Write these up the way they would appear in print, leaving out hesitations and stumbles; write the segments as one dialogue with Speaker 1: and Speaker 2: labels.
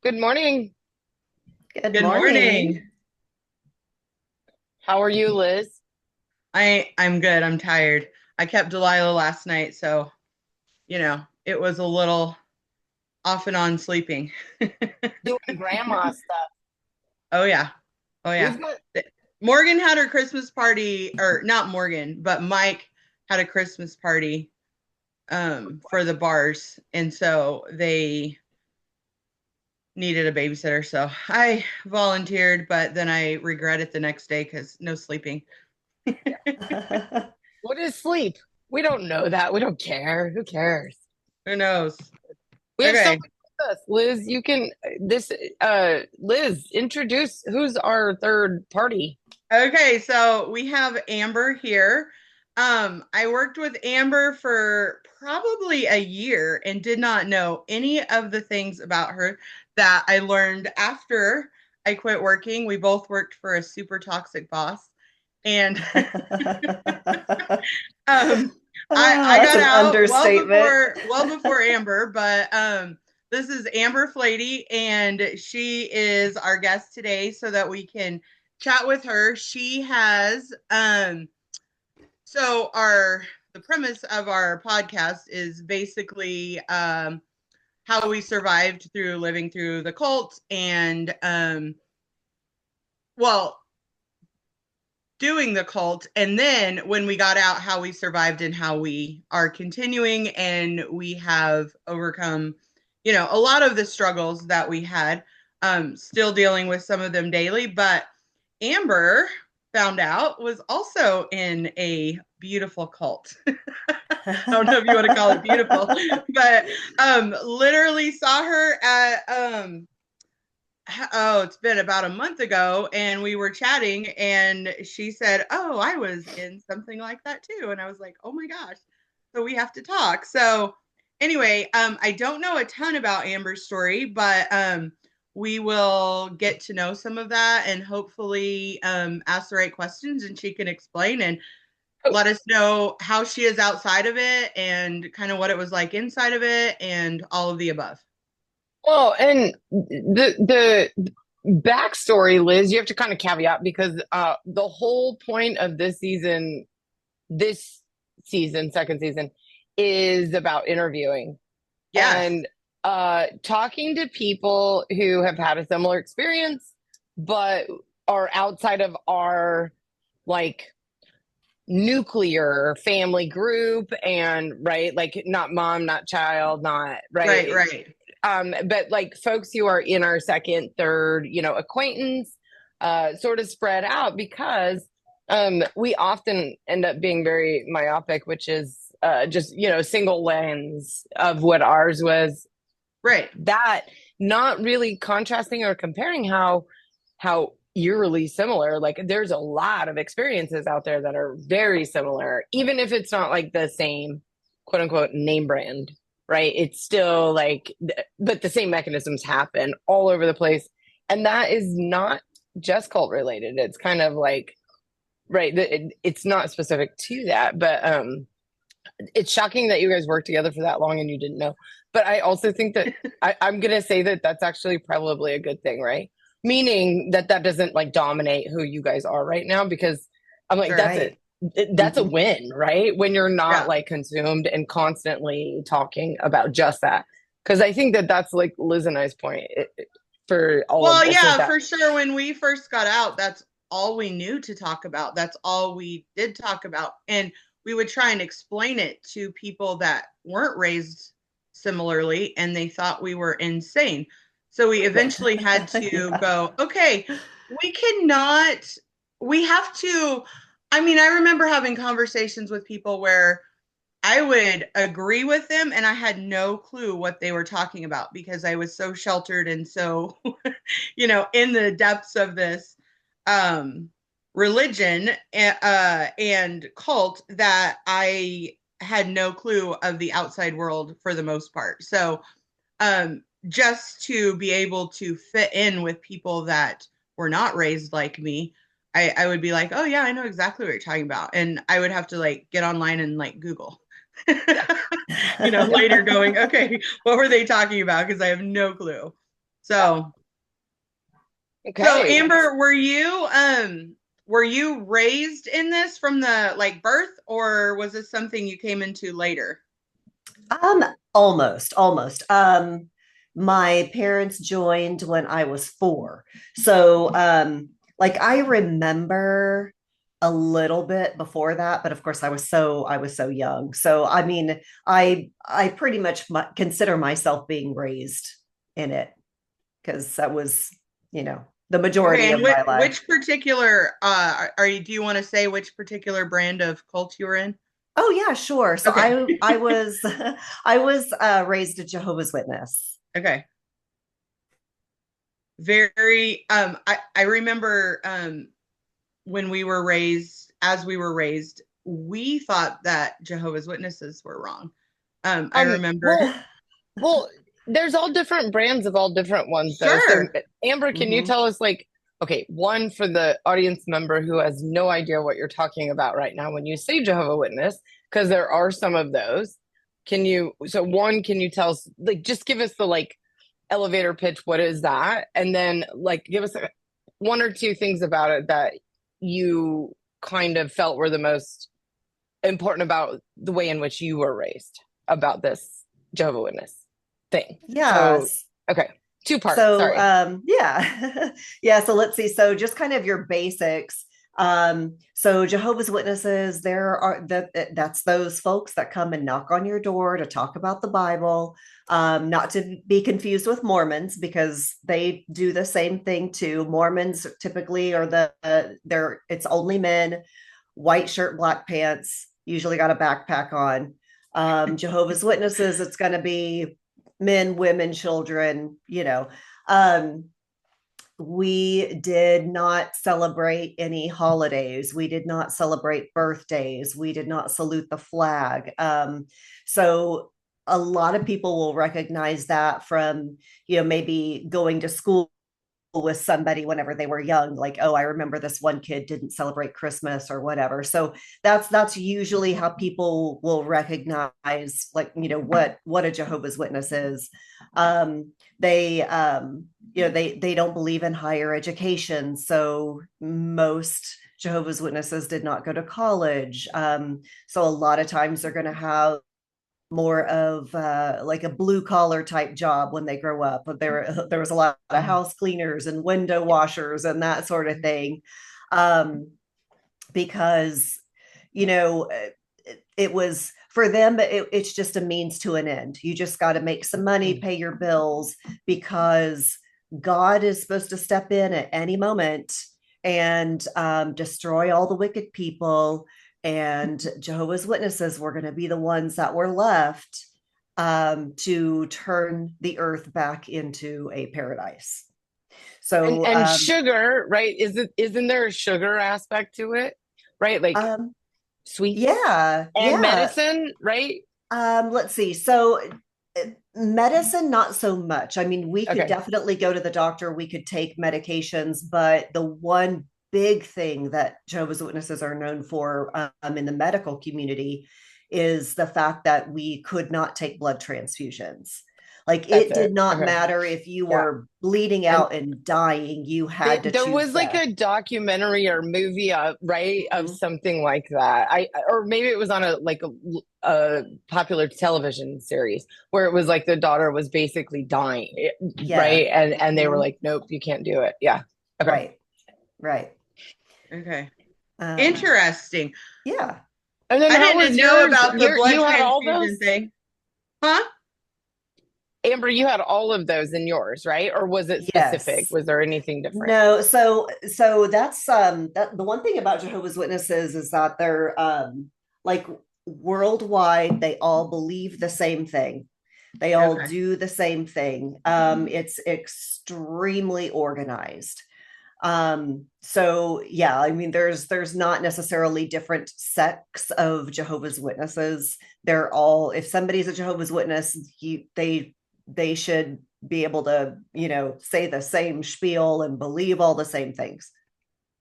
Speaker 1: Good morning.
Speaker 2: Good
Speaker 3: Good morning.
Speaker 2: morning.
Speaker 1: How are you, Liz?
Speaker 3: I'm good. I'm tired. I kept Delilah last night, so it was a little off and on sleeping.
Speaker 1: Doing grandma stuff.
Speaker 3: Oh yeah. Oh
Speaker 1: We've
Speaker 3: yeah.
Speaker 1: got,
Speaker 3: Morgan had her Christmas party, or not Morgan, but Mike had a Christmas party for the bars, and so they needed a babysitter. So I volunteered, but then I regret it the next day because no sleeping.
Speaker 1: what is sleep? We don't know that. We don't care. Who cares?
Speaker 3: Who knows?
Speaker 1: We have
Speaker 3: Okay.
Speaker 1: someone with us. Liz, you can Liz, introduce who's our third party.
Speaker 3: Okay, so we have Amber here. I worked with Amber for probably a year and did not know any of the things about her that I learned after I quit working. We both worked for a super toxic boss, and um, I
Speaker 2: That's
Speaker 3: got
Speaker 2: an
Speaker 3: out
Speaker 2: understatement.
Speaker 3: well before Amber, but this is Amber Fladie, and she is our guest today so that we can chat with her. She has so our the premise of our podcast is basically how we survived through living through the cult and well doing the cult, and then when we got out, how we survived and how we are continuing, and we have overcome a lot of the struggles that we had, still dealing with some of them daily. But Amber found out was also in a beautiful cult. I don't know if you want to call it beautiful, but literally saw her at it's been about a month ago, and we were chatting, and she said, "Oh, I was in something like that too." And I was like, "Oh my gosh." So we have to talk. So anyway, I don't know a ton about Amber's story, but we will get to know some of that and hopefully ask the right questions, and she can explain and let us know how she is outside of it and kind of what it was like inside of it and all of the above.
Speaker 1: Well, and the backstory, Liz, you have to kind of caveat because the whole point of this season, second season, is about interviewing
Speaker 3: Yes.
Speaker 1: and talking to people who have had a similar experience, but are outside of our like nuclear family group and right, like not mom, not child, not
Speaker 3: Right,
Speaker 1: right.
Speaker 3: right.
Speaker 1: But like folks who are in our second, third, acquaintance, sort of spread out because we often end up being very myopic, which is just single lens of what ours was,
Speaker 3: Right.
Speaker 1: that not really contrasting or comparing how eerily similar. Like there's a lot of experiences out there that are very similar, even if it's not like the same quote unquote name brand, right? It's still like, but the same mechanisms happen all over the place. And that is not just cult related. It's kind of like, right. It's not specific to that, but it's shocking that you guys worked together for that long and you didn't know. But I also think that I'm going to say that that's actually probably a good thing, right? Meaning that that doesn't like dominate who you guys are right now, because I'm like, that's
Speaker 2: Right.
Speaker 1: it. That's a
Speaker 3: Mm-hmm.
Speaker 1: win, right? When you're not
Speaker 3: Yeah.
Speaker 1: like consumed and constantly talking about just that. Because I think that that's like Liz and I's point for all of
Speaker 3: Well,
Speaker 1: this is
Speaker 3: yeah,
Speaker 1: that.
Speaker 3: for sure. When we first got out, that's all we knew to talk about. That's all we did talk about. And we would try and explain it to people that weren't raised similarly and they thought we were insane. So we eventually had to
Speaker 2: Yeah.
Speaker 3: go, okay, we cannot, we have to. I mean, I remember having conversations with people where I would agree with them and I had no clue what they were talking about because I was so sheltered and so, in the depths of this um, religion and cult that I had no clue of the outside world for the most part. So, just to be able to fit in with people that were not raised like me, I would be like, oh, yeah, I know exactly what you're talking about. And I would have to like get online and like Google.
Speaker 1: Yeah, yeah,
Speaker 3: Later going, okay, what were they talking about? Because I have no clue. So, so
Speaker 1: Okay.
Speaker 3: Amber, were you raised in this from the like birth, or was this something you came into later?
Speaker 2: Almost. My parents joined when I was 4. So, like I remember a little bit before that, but of course I was so young. So, I mean, I pretty much consider myself being raised in it because that was, the
Speaker 3: Okay,
Speaker 2: majority
Speaker 3: and
Speaker 2: of my life.
Speaker 3: which particular are you? Do you want to say which particular brand of cult you were in?
Speaker 2: Oh yeah, sure. So
Speaker 3: Okay,
Speaker 2: I was I was raised a Jehovah's Witness.
Speaker 3: okay. Very. I remember when we were raised, as we were raised, we thought that Jehovah's Witnesses were wrong. I remember.
Speaker 1: Well, well, there's all different brands of all different ones though. So
Speaker 3: Sure.
Speaker 1: Amber, can you
Speaker 2: Mhm.
Speaker 1: tell us like, okay, one for the audience member who has no idea what you're talking about right now when you say Jehovah Witness, because there are some of those. Can you tell us like just give us the like elevator pitch, what is that? And then like give us one or two things about it that you kind of felt were the most important about the way in which you were raised about this Jehovah Witness thing. So,
Speaker 2: Yes.
Speaker 1: okay, two parts.
Speaker 2: So
Speaker 1: Sorry.
Speaker 2: yeah. Yeah, so let's see. So just kind of your basics. So Jehovah's Witnesses, that's those folks that come and knock on your door to talk about the Bible. Not to be confused with Mormons because they do the same thing too. Mormons typically are they're it's only men, white shirt, black pants, usually got a backpack on. Jehovah's Witnesses, it's going to be men, women, children, Um, we did not celebrate any holidays. We did not celebrate birthdays. We did not salute the flag. So a lot of people will recognize that from, maybe going to school with somebody whenever they were young, like, oh, I remember this one kid didn't celebrate Christmas or whatever. So that's usually how people will recognize, like, what a Jehovah's Witness is. They they don't believe in higher education, so most Jehovah's Witnesses did not go to college. So a lot of times they're going to have more of like a blue collar type job when they grow up. But there was a lot of house cleaners and window washers and that sort of thing, because you know it was for them. It's just a means to an end. You just got to make some money, pay your bills, because God is supposed to step in at any moment and destroy all the wicked people, and Jehovah's Witnesses were going to be the ones that were left to turn the earth back into a paradise. So,
Speaker 1: And sugar, right? Isn't there a sugar aspect to it? Right? Like sweets
Speaker 2: yeah,
Speaker 1: and
Speaker 2: yeah.
Speaker 1: medicine, right?
Speaker 2: Let's see. So, medicine, not so much. I mean, we could
Speaker 1: Okay.
Speaker 2: definitely go to the doctor, we could take medications, but the one big thing that Jehovah's Witnesses are known for in the medical community is the fact that we could not take blood transfusions. Like,
Speaker 1: That's
Speaker 2: it did
Speaker 1: it.
Speaker 2: not
Speaker 1: Okay.
Speaker 2: matter if you
Speaker 1: Yeah.
Speaker 2: were bleeding
Speaker 1: And
Speaker 2: out and dying, you had to
Speaker 1: there
Speaker 2: choose
Speaker 1: was like
Speaker 2: death.
Speaker 1: a documentary or movie, right, of
Speaker 2: Mhm.
Speaker 1: something like that. Or maybe it was on a popular television series where it was like the daughter was basically dying,
Speaker 2: Yeah.
Speaker 1: right? And they were
Speaker 2: Mhm.
Speaker 1: like, nope, you can't do it. Yeah. Okay.
Speaker 2: Right. Right.
Speaker 3: Okay.
Speaker 2: Um,
Speaker 3: Interesting.
Speaker 2: yeah.
Speaker 1: And then
Speaker 3: I
Speaker 1: how
Speaker 3: didn't
Speaker 1: was
Speaker 3: know
Speaker 1: yours?
Speaker 3: about the blood
Speaker 1: You had all
Speaker 3: transfusion
Speaker 1: those?
Speaker 3: thing. Huh?
Speaker 1: Amber, you had all of those in yours, right? Or was it specific?
Speaker 2: Yes.
Speaker 1: Was there anything different?
Speaker 2: No, so that's that the one thing about Jehovah's Witnesses is that they're like worldwide, they all believe the same thing. They all
Speaker 3: Okay.
Speaker 2: do the same thing. It's extremely organized. So yeah, I mean there's not necessarily different sects of Jehovah's Witnesses. They're all, if somebody's a Jehovah's Witness, they should be able to, say the same spiel and believe all the same things.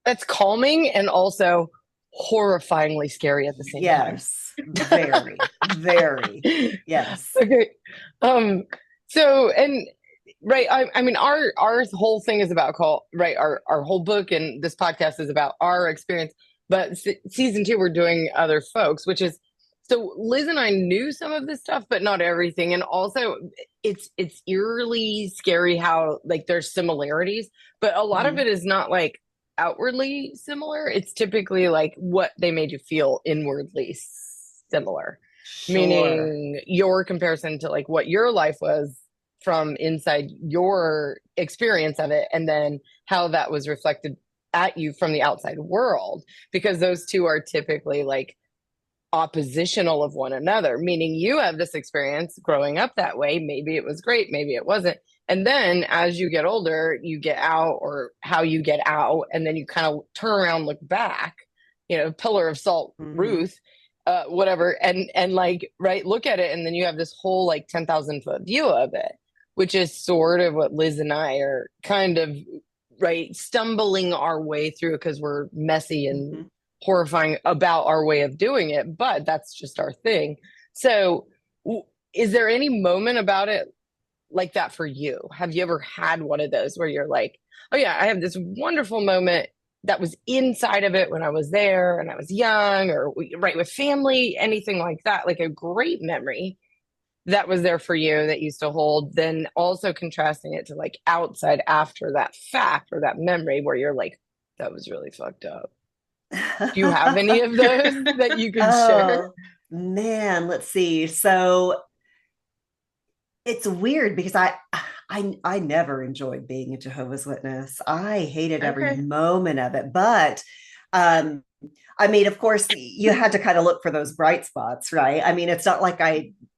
Speaker 1: That's calming and also horrifyingly scary at the same time.
Speaker 2: Yes, very, very. Yes.
Speaker 1: Okay. Um, so and right. I mean, our whole thing is about right. Our whole book and this podcast is about our experience. But season two, we're doing other folks, which is so Liz and I knew some of this stuff, but not everything. And also, it's eerily scary how like there's similarities, but a lot of
Speaker 2: Mhm.
Speaker 1: it is not like outwardly similar. It's typically like what they made you feel inwardly similar,
Speaker 2: Sure.
Speaker 1: meaning your comparison to like what your life was from inside your experience of it, and then how that was reflected at you from the outside world, because those two are typically like oppositional of one another, meaning you have this experience growing up that way. Maybe it was great, maybe it wasn't. And then as you get older, you get out, or how you get out, and then you kind of turn around, look back, pillar of salt,
Speaker 2: Mhm.
Speaker 1: Ruth, whatever, and like, right, look at it, and then you have this whole like 10,000 foot view of it, which is sort of what Liz and I are kind of right stumbling our way through, because we're messy and
Speaker 2: Mhm.
Speaker 1: horrifying about our way of doing it, but that's just our thing. So, is there any moment about it like that for you? Have you ever had one of those where you're like, oh, yeah, I have this wonderful moment that was inside of it when I was there and I was young, or right with family, anything like that, like a great memory that was there for you that you still hold, then also contrasting it to like outside after that fact or that memory where you're like, that was really fucked up. Do you have any of those that you could share?
Speaker 2: Oh man, let's see. So it's weird because I never enjoyed being a Jehovah's Witness. I hated every
Speaker 3: Okay.
Speaker 2: moment of it. But um, I mean, of course, you had to kind of look for those bright spots, right? I mean, it's not like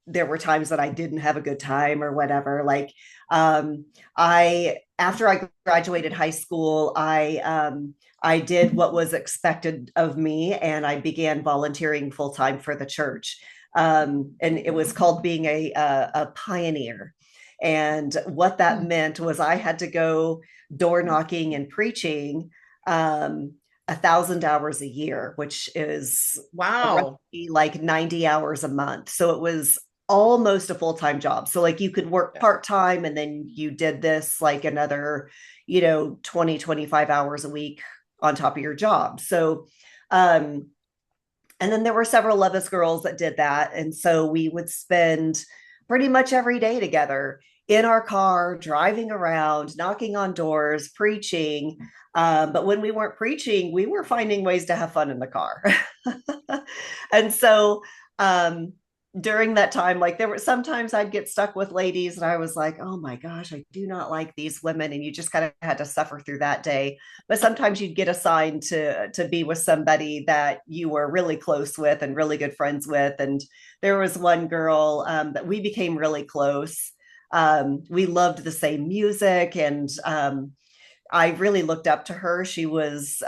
Speaker 2: there were times that I didn't have a good time or whatever. Like, after I graduated high school, I did what was expected of me, and I began volunteering full time for the church. And it was called being a pioneer. And what that meant was I had to go door knocking and preaching, 1,000 hours a year, which is
Speaker 3: Wow.
Speaker 2: roughly like 90 hours a month. So it was almost a full-time job. So like you could work
Speaker 1: Yeah.
Speaker 2: part-time and then you did this like another, 20, 25 hours a week on top of your job. So um and then there were several of us girls that did that. And so we would spend pretty much every day together in our car, driving around, knocking on doors, preaching. But when we weren't preaching, we were finding ways to have fun in the car. And so um, during that time, like there were sometimes I'd get stuck with ladies and I was like, oh my gosh, I do not like these women. And you just kind of had to suffer through that day. But sometimes you'd get assigned to be with somebody that you were really close with and really good friends with. And there was one girl that we became really close. We loved the same music, and I really looked up to her. She was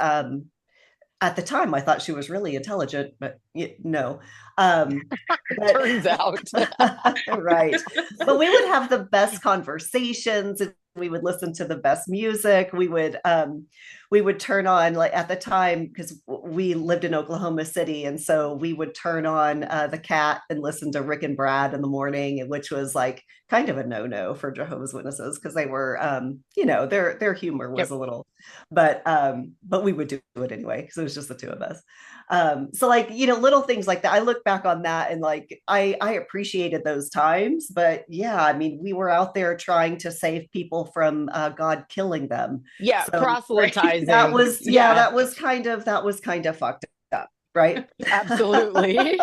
Speaker 2: at the time I thought she was really intelligent, but no. But
Speaker 1: Turns out.
Speaker 2: right. But we would have the best conversations, and we would listen to the best music. We would turn on, like at the time, because we lived in Oklahoma City, and so we would turn on the Cat and listen to Rick and Brad in the morning, which was like kind of a no-no for Jehovah's Witnesses because they were their humor was
Speaker 1: Yep.
Speaker 2: a little, but we would do it anyway because it was just the two of us. So like, little things like that. I look back on that and like I appreciated those times. But yeah, I mean, we were out there trying to save people from God killing them.
Speaker 1: Yeah,
Speaker 2: So
Speaker 3: Right.
Speaker 2: that
Speaker 1: proselytizing.
Speaker 2: was, yeah,
Speaker 1: Yeah,
Speaker 2: that was kind of fucked up, right?
Speaker 1: absolutely.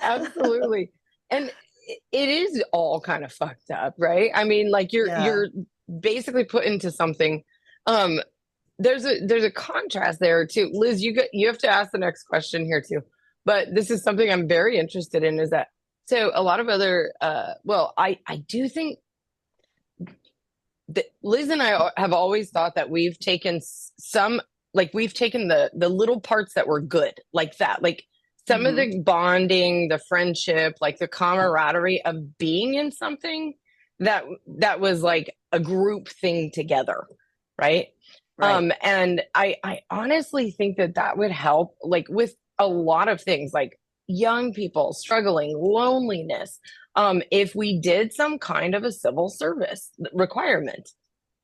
Speaker 1: Absolutely. And it is all kind of fucked up, right? I mean, like
Speaker 2: Yeah.
Speaker 1: you're basically put into something. Um, there's a contrast there too. Liz, you have to ask the next question here too. But this is something I'm very interested in, is that so a lot of other well, I do think that Liz and I have always thought that we've taken some, like we've taken the little parts that were good, like that, like some of
Speaker 2: Hmm.
Speaker 1: the bonding, the friendship, like the camaraderie of being in something that was like a group thing together, right?
Speaker 2: Right.
Speaker 1: And I honestly think that would help, like with a lot of things, like young people struggling, loneliness, if we did some kind of a civil service requirement,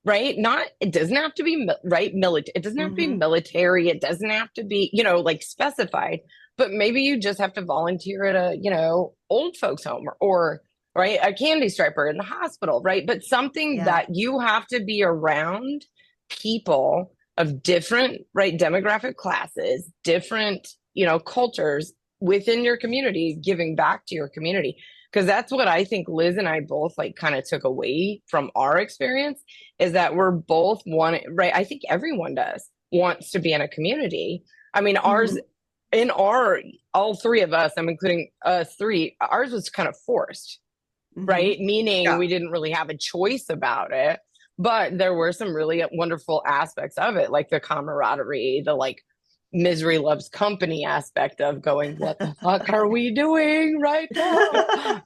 Speaker 1: right? Not, it doesn't have to be right military. It doesn't have to be
Speaker 2: Mhm.
Speaker 1: military. It doesn't have to be, like specified, but maybe you just have to volunteer at a, old folks home or right, a candy striper in the hospital, right? But something
Speaker 2: Yeah.
Speaker 1: that you have to be around people of different, right, demographic classes, different, cultures within your community, giving back to your community. Because that's what I think Liz and I both like kind of took away from our experience is that we're both one, right? I think everyone does wants to be in a community. I mean, ours
Speaker 2: Mhm.
Speaker 1: in our all three of us, I'm including us three, ours was kind of forced, right?
Speaker 2: Mhm.
Speaker 1: Meaning
Speaker 3: Yeah.
Speaker 1: we didn't really have a choice about it, but there were some really wonderful aspects of it, like the camaraderie, the like misery loves company aspect of going, what the fuck are we doing right now?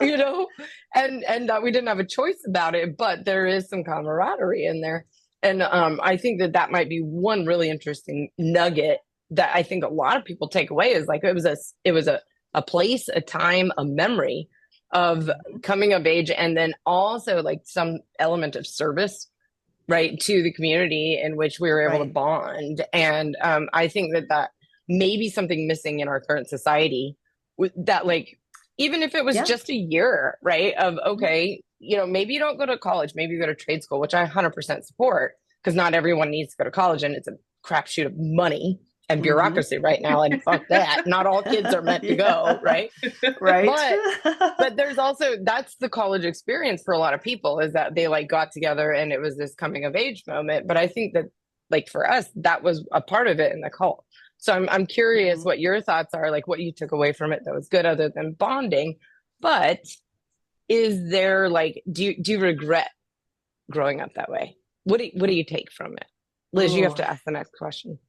Speaker 1: And that we didn't have a choice about it, but there is some camaraderie in there. And I think that might be one really interesting nugget that I think a lot of people take away is like it was a place, a time, a memory of coming of age, and then also like some element of service, right, to the community in which we were able to
Speaker 2: Right.
Speaker 1: bond. And I think that may be something missing in our current society that like, even if it was
Speaker 2: Yeah.
Speaker 1: just a year, right, of, okay, maybe you don't go to college, maybe you go to trade school, which I 100% support, because not everyone needs to go to college and it's a crapshoot of money and
Speaker 2: Mhm.
Speaker 1: bureaucracy right now. And fuck that. Not all kids are meant to go,
Speaker 2: Yeah.
Speaker 1: right?
Speaker 2: Right.
Speaker 1: But there's also, that's the college experience for a lot of people, is that they like got together and it was this coming of age moment. But I think that like for us, that was a part of it in the cult. So I'm curious
Speaker 2: Mhm.
Speaker 1: what your thoughts are, like what you took away from it that was good other than bonding. But is there like, do you regret growing up that way? What do you take from it? Liz, you have
Speaker 2: Oh,
Speaker 1: to ask the next question.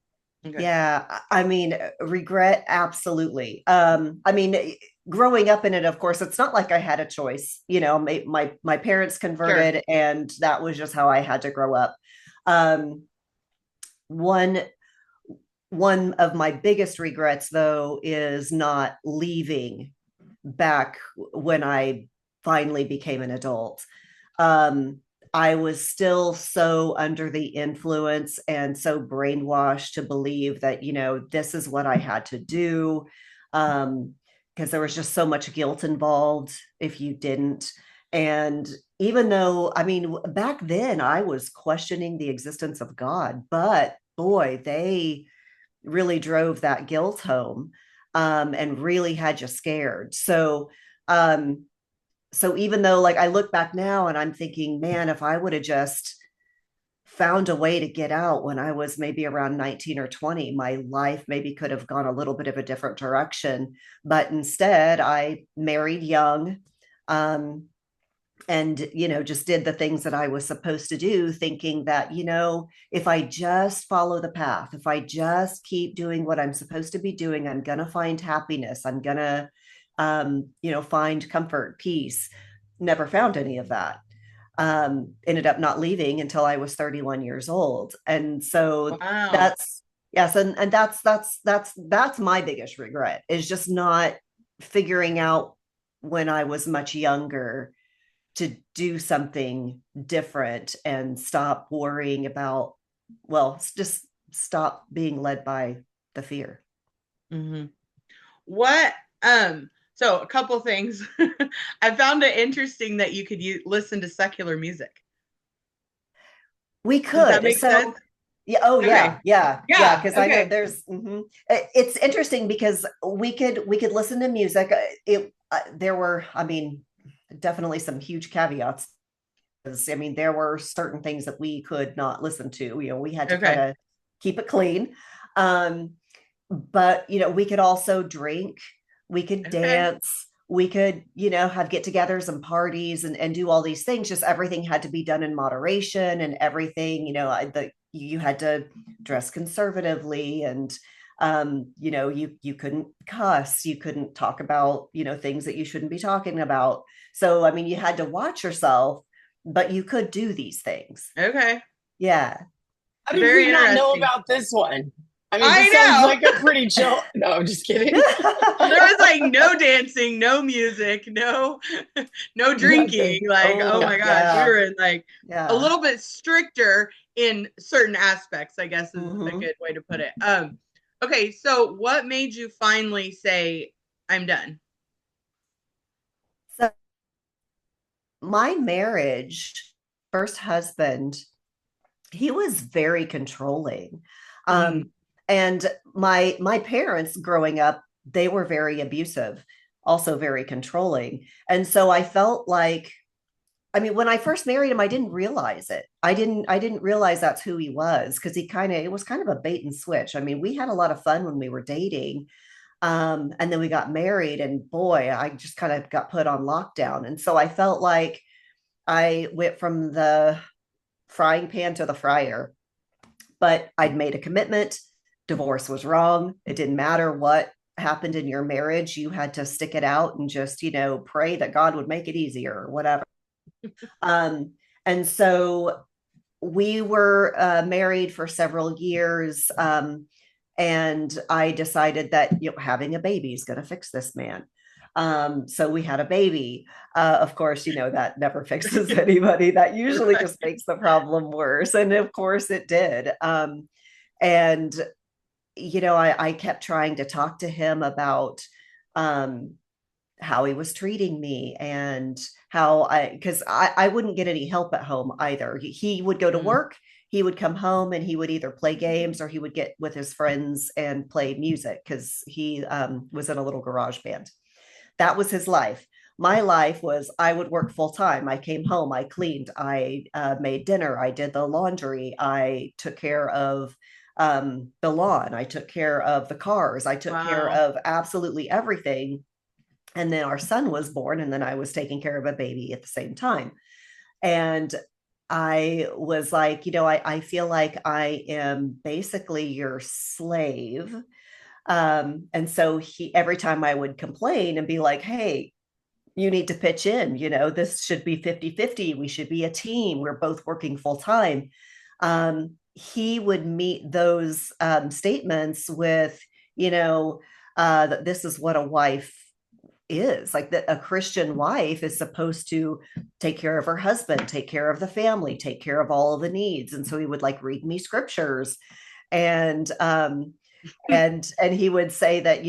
Speaker 3: Okay.
Speaker 2: yeah. I mean, regret, absolutely. I mean, growing up in it, of course, it's not like I had a choice. My parents
Speaker 3: Sure.
Speaker 2: converted, and that was just how I had to grow up. Um, one one of my biggest regrets, though, is not leaving back when I finally became an adult. Um, I was still so under the influence and so brainwashed to believe that, this is what I had to do. Because there was just so much guilt involved if you didn't. And even though, I mean, back then I was questioning the existence of God, but boy, they really drove that guilt home, and really had you scared. Um, so even though like I look back now and I'm thinking, man, if I would have just found a way to get out when I was maybe around 19 or 20, my life maybe could have gone a little bit of a different direction. But instead, I married young. Um, and just did the things that I was supposed to do, thinking that if I just follow the path, if I just keep doing what I'm supposed to be doing, I'm gonna find happiness, I'm gonna find comfort, peace. Never found any of that. Ended up not leaving until I was 31 years old. And so
Speaker 3: Wow.
Speaker 2: that's yes, and that's my biggest regret, is just not figuring out when I was much younger to do something different and stop worrying about, well, just stop being led by the fear.
Speaker 3: Hmm. What, so a couple things. I found it interesting that you could listen to secular music.
Speaker 2: We
Speaker 3: Does that
Speaker 2: could.
Speaker 3: make sense?
Speaker 2: So, yeah. Oh,
Speaker 3: Okay.
Speaker 2: yeah. Yeah. Yeah.
Speaker 3: Yeah.
Speaker 2: Because I know
Speaker 3: Okay.
Speaker 2: there's, it's interesting because we could listen to music. There were, I mean, definitely some huge caveats. I mean, there were certain things that we could not listen to. We had to kind
Speaker 3: Okay.
Speaker 2: of keep it clean. Um, but we could also drink, we could
Speaker 3: Okay.
Speaker 2: dance, we could have get-togethers and parties and do all these things. Just everything had to be done in moderation, and everything, you had to dress conservatively, and you couldn't cuss, you couldn't talk about things that you shouldn't be talking about. So I mean, you had to watch yourself, but you could do these things.
Speaker 3: Okay.
Speaker 2: Yeah.
Speaker 1: How did we
Speaker 3: Very
Speaker 1: not know
Speaker 3: interesting.
Speaker 1: about this one? I mean,
Speaker 3: I
Speaker 1: this sounds
Speaker 3: know.
Speaker 1: like a pretty chill. No, I'm just kidding.
Speaker 3: There was like no dancing, no music, no drinking.
Speaker 1: Nothing.
Speaker 3: Like, oh
Speaker 2: Oh,
Speaker 3: my gosh, we
Speaker 2: yeah.
Speaker 3: were in like a
Speaker 2: Yeah.
Speaker 3: little bit stricter in certain aspects, I guess is a
Speaker 2: Hmm.
Speaker 3: good way to put it. Okay, so what made you finally say, I'm done?
Speaker 2: So my marriage, first husband, he was very controlling.
Speaker 3: Mm,
Speaker 2: Um, and my parents growing up, they were very abusive, also very controlling. And so I felt like, I mean, when I first married him, I didn't realize it. I didn't realize that's who he was because it was kind of a bait and switch. I mean, we had a lot of fun when we were dating. And then we got married, and boy, I just kind of got put on lockdown. And so I felt like I went from the frying pan to the fryer, but I'd made a commitment. Divorce was wrong. It didn't matter what happened in your marriage. You had to stick it out and just, pray that God would make it easier or whatever. Um, and so we were married for several years. And I decided that having a baby is going to fix this man. So we had a baby. Of course, that never fixes anybody. That usually
Speaker 3: right.
Speaker 2: just makes the problem worse. And of course, it did. And I kept trying to talk to him about um, how he was treating me and because I wouldn't get any help at home either. He would go to
Speaker 3: Mm,
Speaker 2: work, he would come home, and he would either play games or he would get with his friends and play music because he was in a little garage band. That was his life. My life was I would work full time. I came home, I cleaned, I made dinner, I did the laundry, I took care of the lawn, I took care of the cars, I took care
Speaker 3: wow.
Speaker 2: of absolutely everything. And then our son was born, and then I was taking care of a baby at the same time. And I was like, I feel like I am basically your slave. And so every time I would complain and be like, hey, you need to pitch in, this should be 50-50. We should be a team. We're both working full time. He would meet those statements with, that this is what a wife is like, that a Christian wife is supposed to take care of her husband, take care of the family, take care of all of the needs. And so he would like read me scriptures, and and he would say that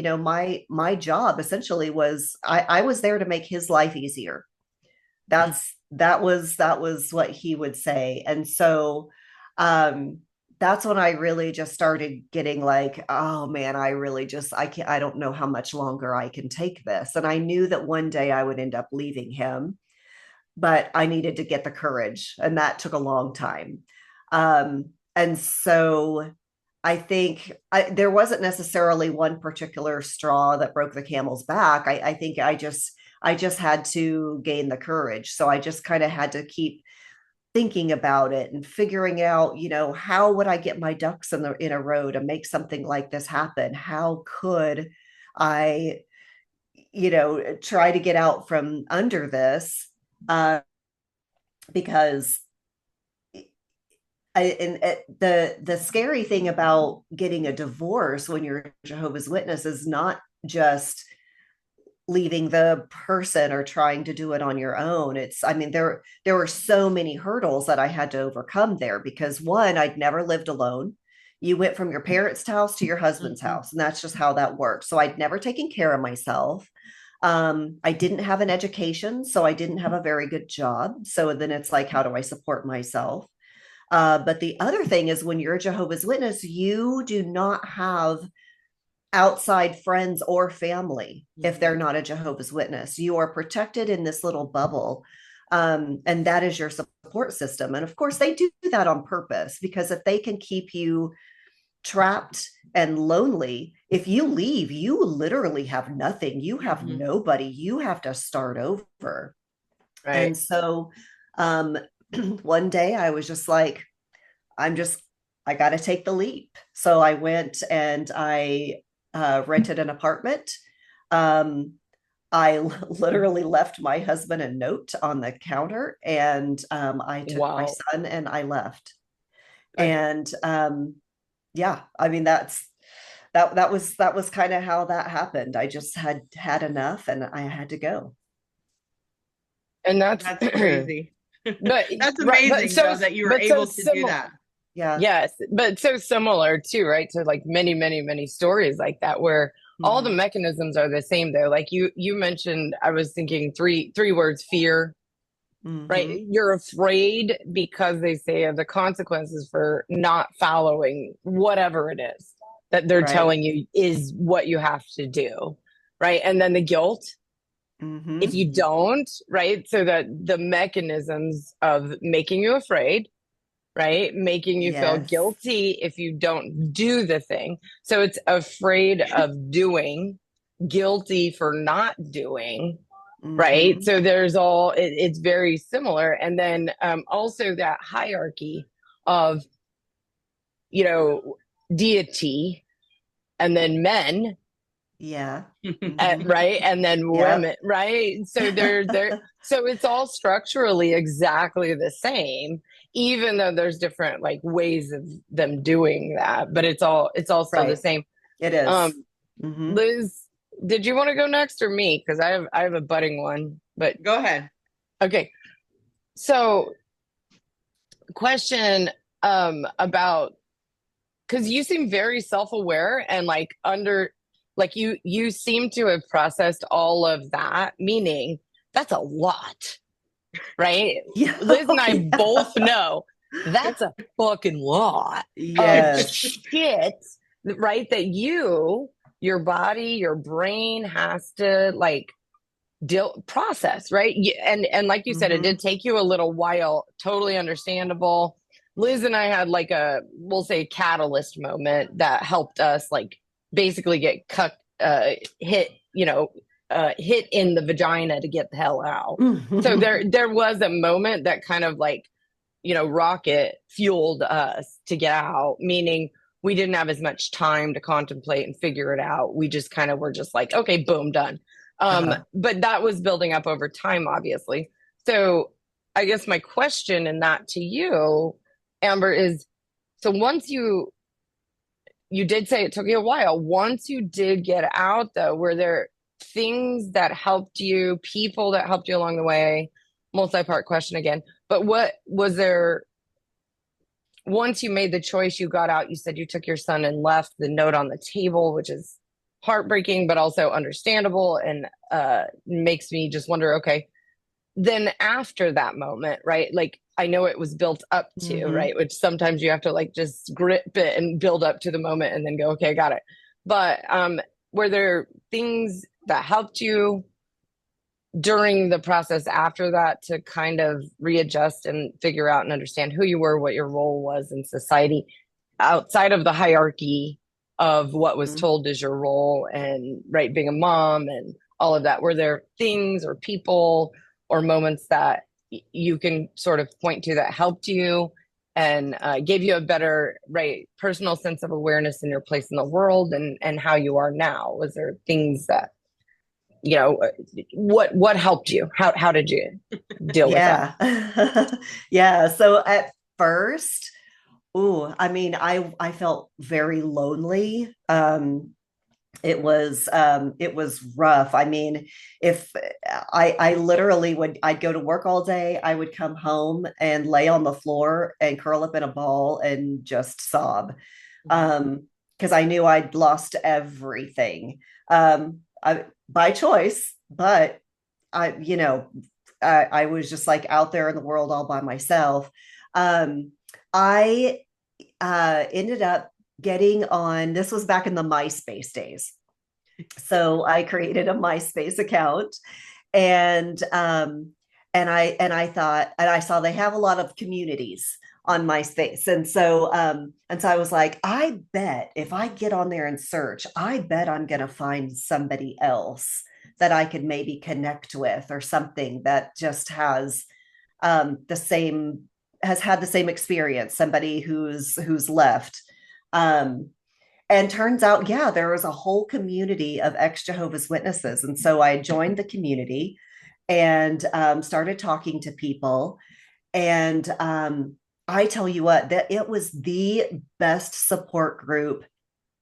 Speaker 2: my job essentially was I was there to make his life easier.
Speaker 3: Mm,
Speaker 2: That was what he would say. And so um that's when I really just started getting like, oh man, I don't know how much longer I can take this. And I knew that one day I would end up leaving him, but I needed to get the courage, and that took a long time. And so I think there wasn't necessarily one particular straw that broke the camel's back. I think I just had to gain the courage. So I just kind of had to keep thinking about it and figuring out, how would I get my ducks in a row to make something like this happen? How could I, try to get out from under this? Uh, because the scary thing about getting a divorce when you're a Jehovah's Witness is not just leaving the person or trying to do it on your own. I mean, there were so many hurdles that I had to overcome there, because one, I'd never lived alone. You went from your parents' house to your husband's
Speaker 3: mhm.
Speaker 2: house, and that's just how that works. So I'd never taken care of myself. I didn't have an education, so I didn't have a very good job. So then it's like, how do I support myself? But the other thing is, when you're a Jehovah's Witness, you do not have outside friends or family if they're
Speaker 3: Mhm.
Speaker 2: not a Jehovah's Witness. You are protected in this little bubble. And that is your support system. And of course, they do that on purpose, because if they can keep you trapped and lonely, if you leave, you literally have nothing. You have
Speaker 3: Mhm.
Speaker 2: nobody. You have to start over.
Speaker 1: Right.
Speaker 2: And so um, one day I was just like, I'm just, I got to take the leap. So I went and I rented an apartment. Um, I literally left my husband a note on the counter, and I took my
Speaker 1: Wow.
Speaker 2: son and I left.
Speaker 3: Good.
Speaker 2: And yeah, I mean, that was kind of how that happened. I just had enough and I had to go.
Speaker 1: And that's
Speaker 3: That's crazy.
Speaker 1: but
Speaker 3: That's
Speaker 1: right, but
Speaker 3: amazing
Speaker 1: so
Speaker 3: though that you were
Speaker 1: but so
Speaker 3: able to do
Speaker 1: similar.
Speaker 3: that.
Speaker 2: Yeah.
Speaker 1: Yes, but so similar too, right? To like many, many, many stories like that where all the
Speaker 2: Mhm.
Speaker 1: mechanisms are the same though. Like you mentioned, I was thinking three words: fear, right?
Speaker 2: Mhm.
Speaker 1: You're afraid because they say of the consequences for not following whatever it is that they're
Speaker 2: Right.
Speaker 1: telling you is what you have to do, right? And then the guilt if
Speaker 2: Mhm.
Speaker 1: you don't, right? So that the mechanisms of making you afraid, right? Making you feel
Speaker 2: Yes.
Speaker 1: guilty if you don't do the thing. So it's afraid of doing, guilty for not doing, right?
Speaker 2: Mhm.
Speaker 1: So there's it's very similar. And then also that hierarchy of, you know, deity and then men,
Speaker 2: Yeah. Mhm.
Speaker 1: right? And then
Speaker 2: Yep.
Speaker 1: women, right? So so it's all structurally exactly the same, even though there's different like ways of them doing that, but it's all still the
Speaker 2: Right.
Speaker 1: same.
Speaker 2: It is.
Speaker 1: Um,
Speaker 2: Mhm.
Speaker 1: Liz, did you want to go next or me? Because I have a budding one, but
Speaker 3: Go ahead.
Speaker 1: okay. So question about because you seem very self-aware and like like you seem to have processed all of that, meaning that's a lot, right?
Speaker 2: Yeah.
Speaker 1: Liz and I
Speaker 2: Yeah.
Speaker 1: both know that's a fucking lot of
Speaker 2: Yes.
Speaker 1: shit, right? That your body, your brain has to like deal process, right? And like you said, it did
Speaker 2: Mhm.
Speaker 1: take you a little while. Totally understandable. Liz and I had like we'll say catalyst moment that helped us like basically get hit, hit in the vagina to get the hell out. So there was a moment that kind of like, rocket fueled us to get out, meaning we didn't have as much time to contemplate and figure it out. We just kind of were just like, okay, boom, done.
Speaker 2: Uh-huh.
Speaker 1: But that was building up over time, obviously. So I guess my question in that to you, Amber, is so once you did say it took you a while. Once you did get out, though, were there things that helped you, people that helped you along the way? Multi-part question again. But what was there once you made the choice, you got out, you said you took your son and left the note on the table, which is heartbreaking, but also understandable and makes me just wonder, okay, then after that moment, right? Like I know it was built up to,
Speaker 2: Mhm.
Speaker 1: right? Which sometimes you have to like just grip it and build up to the moment and then go, okay, I got it. But were there things that helped you during the process after that to kind of readjust and figure out and understand who you were, what your role was in society outside of the hierarchy of what was
Speaker 2: Mhm.
Speaker 1: told as your role and right being a mom and all of that? Were there things or people or moments that you can sort of point to that helped you and gave you a better right personal sense of awareness in your place in the world and how you are now? Was there things that what helped you? How did you deal with that?
Speaker 2: Yeah. Yeah. So at first, ooh, I mean, I felt very lonely. It was rough. I mean, if I literally I'd go to work all day, I would come home and lay on the floor and curl up in a ball and just sob. Because I knew I'd lost everything. By choice, but I was just like out there in the world all by myself. I ended up getting on, this was back in the MySpace days. So I created a MySpace account and and I thought, and I saw they have a lot of communities on MySpace. And so I was like, I bet if I get on there and search, I bet I'm gonna find somebody else that I could maybe connect with or something that just the same has had the same experience, somebody who's left. Um, and turns out, yeah, there was a whole community of ex-Jehovah's Witnesses. And so I joined the community and started talking to people. And I tell you what, that it was the best support group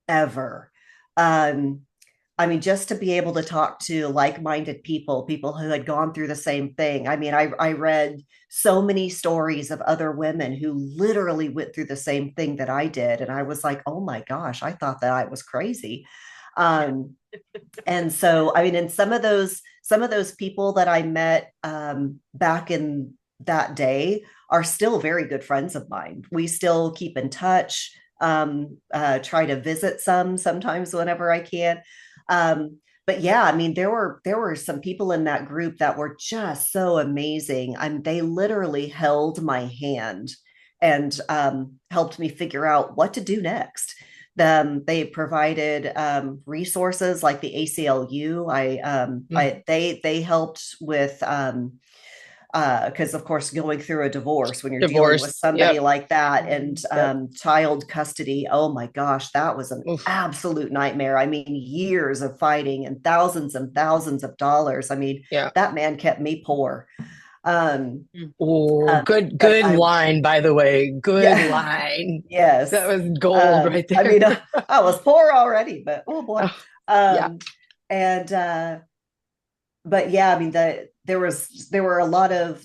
Speaker 2: ever. Um, I mean, just to be able to talk to like-minded people, people who had gone through the same thing. I mean, I read so many stories of other women who literally went through the same thing that I did. And I was like, oh my gosh, I thought that I was crazy. Um, and so, I mean, and some of those people that I met back in that day are still very good friends of mine. We still keep in touch, try to visit sometimes whenever I can. But yeah, I mean, there were some people in that group that were just so amazing. They literally held my hand and helped me figure out what to do next. They provided resources like the ACLU. They helped with because of course going through a divorce when you're dealing with
Speaker 1: Divorce.
Speaker 2: somebody
Speaker 1: Yep.
Speaker 2: like that and
Speaker 1: Yep.
Speaker 2: child custody, oh my gosh, that was an
Speaker 1: Oof.
Speaker 2: absolute nightmare. I mean, years of fighting and thousands of dollars. I mean,
Speaker 1: Yeah.
Speaker 2: that man kept me poor. um,
Speaker 1: Oh,
Speaker 2: but
Speaker 1: good line, by the way. Good
Speaker 2: yeah.
Speaker 1: line. That
Speaker 2: Yes.
Speaker 1: was gold right
Speaker 2: I mean,
Speaker 1: there.
Speaker 2: I was poor already, but oh boy.
Speaker 1: Oh, yeah.
Speaker 2: um and but yeah, I mean, there were a lot of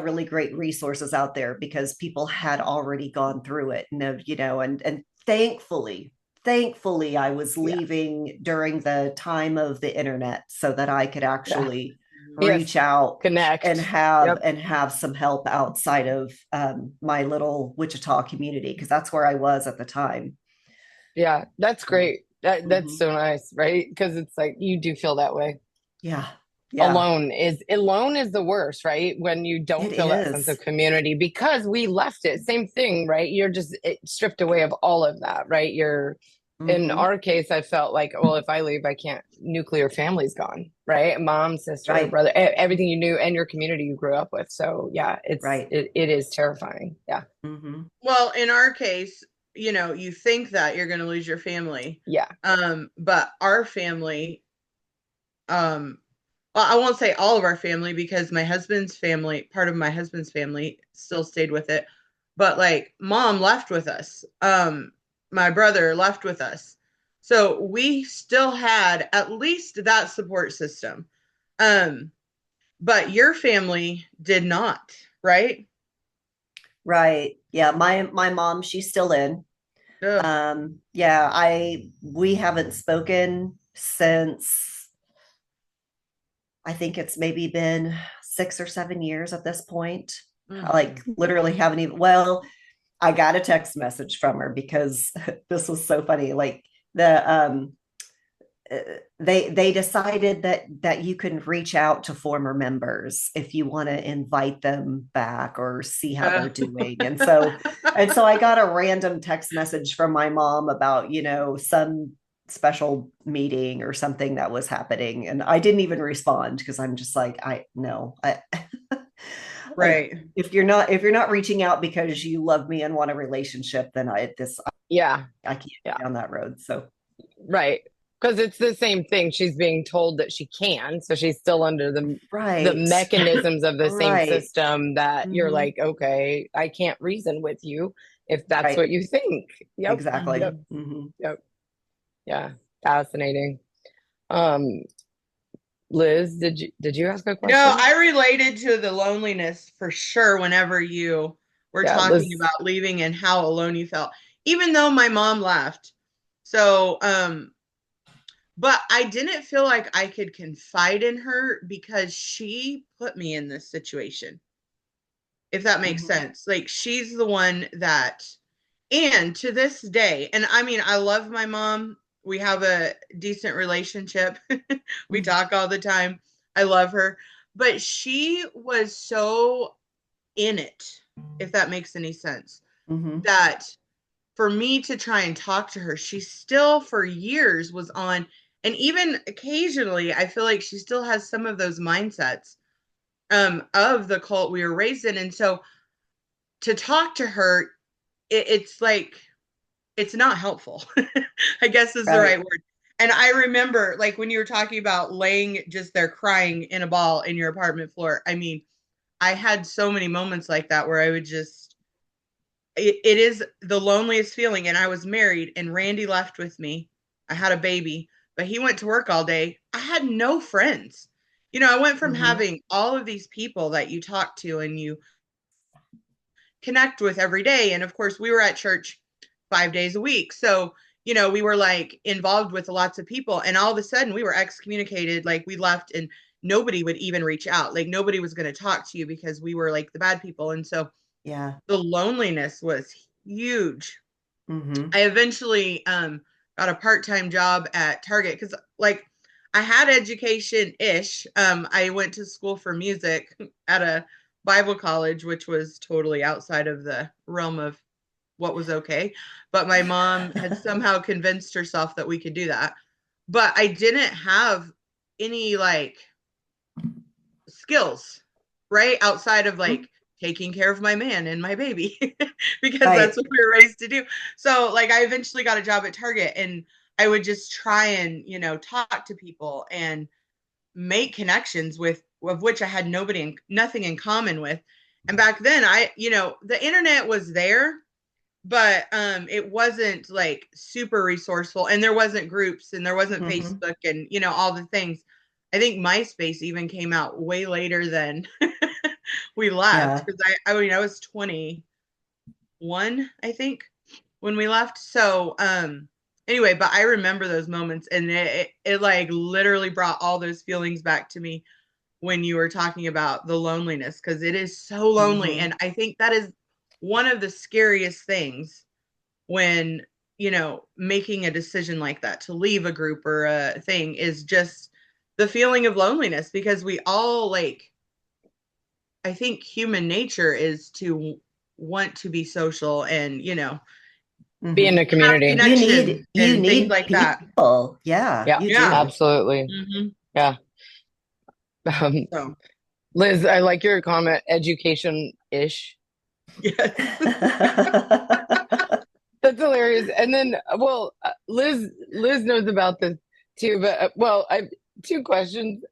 Speaker 2: really great resources out there because people had already gone through it, and thankfully I was
Speaker 1: Yeah.
Speaker 2: leaving during the time of the internet so that I could
Speaker 1: Yeah.
Speaker 2: actually reach
Speaker 1: Yes.
Speaker 2: out
Speaker 1: Connect. Yep.
Speaker 2: and have some help outside of my little Wichita community, because that's where I was at the time.
Speaker 1: Yeah. That's great. That's
Speaker 2: Mhm.
Speaker 1: so nice, right? Because it's like you do feel that way.
Speaker 2: Yeah, yeah,
Speaker 1: Alone is the worst, right? When you
Speaker 2: it
Speaker 1: don't feel that sense of
Speaker 2: is.
Speaker 1: community because we left it. Same thing, right? You're just stripped away of all of that, right? You're in
Speaker 2: Hmm.
Speaker 1: our case, I felt like, well, if I leave, I can't. Nuclear family's gone, right? Mom, sister,
Speaker 2: Right,
Speaker 1: brother, everything you knew and your community you grew up with. So yeah,
Speaker 2: right.
Speaker 1: it is terrifying. Yeah,
Speaker 2: Hmm.
Speaker 3: Well, in our case, you think that you're going to lose your family.
Speaker 1: yeah,
Speaker 3: But our family, well, I won't say all of our family because my husband's family, part of my husband's family still stayed with it. But like mom left with us. My brother left with us. So we still had at least that support system. Um, but your family did not, right?
Speaker 2: Right. Yeah, my mom, she's still in.
Speaker 3: Ugh.
Speaker 2: Yeah, I we haven't spoken since, I think it's maybe been 6 or 7 years at this point. I like
Speaker 3: Mhm.
Speaker 2: literally haven't even, well, I got a text message from her because this was so funny. Like the uh, they decided that you can reach out to former members if you want to invite them back or see how
Speaker 3: Uh,
Speaker 2: they're doing. And so I got a random text message from my mom about, some special meeting or something that was happening, and I didn't even respond because I'm just like, I no, I like,
Speaker 3: right.
Speaker 2: if you're not reaching out because you love me and want a relationship, then
Speaker 1: yeah,
Speaker 2: I can't
Speaker 1: yeah.
Speaker 2: go down that road. So
Speaker 1: Right. Because it's the same thing. She's being told that she can, so she's still under the
Speaker 2: right.
Speaker 1: mechanisms of the same
Speaker 2: Right.
Speaker 1: system that you're
Speaker 2: Hmm.
Speaker 1: like, okay, I can't reason with you if that's
Speaker 2: Right.
Speaker 1: what you think. Yep.
Speaker 2: Exactly.
Speaker 1: Yep.
Speaker 3: Mhm.
Speaker 2: Hmm.
Speaker 1: Yep. Yeah. Fascinating. Um, Liz, did you ask a
Speaker 3: No,
Speaker 1: question?
Speaker 3: I related to the loneliness for sure whenever you were
Speaker 1: Yeah,
Speaker 3: talking
Speaker 1: Liz.
Speaker 3: about leaving and how alone you felt, even though my mom left. So, but I didn't feel like I could confide in her because she put me in this situation, if that makes
Speaker 2: Hmm.
Speaker 3: sense. Like, she's the one that, and to this day, and I mean, I love my mom. We have a decent relationship. We talk all the time. I love her. But she was so in it, if that makes any sense,
Speaker 2: Hmm.
Speaker 3: that for me to try and talk to her, she still for years was on, and even occasionally, I feel like she still has some of those mindsets of the cult we were raised in. And so to talk to her, it's like it's not helpful. I guess is the right
Speaker 2: Right.
Speaker 3: word. And I remember like when you were talking about laying just there crying in a ball in your apartment floor. I mean, I had so many moments like that where I would just it is the loneliest feeling. And I was married, and Randy left with me. I had a baby, but he went to work all day. I had no friends. I went from
Speaker 2: Mhm.
Speaker 3: having all of these people that you talk to and you connect with every day. And of course, we were at church 5 days a week. So, we were like involved with lots of people. And all of a sudden, we were excommunicated. Like, we left, and nobody would even reach out. Like, nobody was going to talk to you because we were like the bad people. And so
Speaker 2: Yeah.
Speaker 3: the loneliness was huge.
Speaker 2: Mhm.
Speaker 3: I eventually got a part-time job at Target because, like, I had education ish. I went to school for music at a Bible college, which was totally outside of the realm of what was okay. But my mom had somehow convinced herself that we could do that. But I didn't have any like skills, right? Outside of like taking care of my man and my baby because that's
Speaker 2: Right.
Speaker 3: what we were raised to do. So like I eventually got a job at Target, and I would just try and, talk to people and make connections with of which I had nothing in common with. And back then the internet was there, but it wasn't like super resourceful, and there wasn't groups, and there wasn't
Speaker 2: Mhm.
Speaker 3: Facebook, and all the things. I think MySpace even came out way later than we left,
Speaker 2: Yeah.
Speaker 3: because I mean I was 21, I think, when we left. So anyway, but I remember those moments, and it like literally brought all those feelings back to me when you were talking about the loneliness, because it is so lonely.
Speaker 2: Mhm.
Speaker 3: And I think that is one of the scariest things when, making a decision like that to leave a group or a thing, is just the feeling of loneliness, because we all like, I think human nature is to want to be social and,
Speaker 1: Be in
Speaker 2: Mhm.
Speaker 1: a
Speaker 3: have
Speaker 1: community.
Speaker 3: connection
Speaker 2: You
Speaker 3: and things
Speaker 2: need
Speaker 3: like that.
Speaker 2: people. Yeah,
Speaker 1: Yeah,
Speaker 2: you
Speaker 3: Yeah.
Speaker 2: do.
Speaker 1: absolutely.
Speaker 3: Mm-hmm.
Speaker 1: Yeah.
Speaker 3: So,
Speaker 1: Liz, I like your comment, education-ish.
Speaker 3: yes.
Speaker 1: That's hilarious. And then, well, Liz knows about this too, but well, I two questions.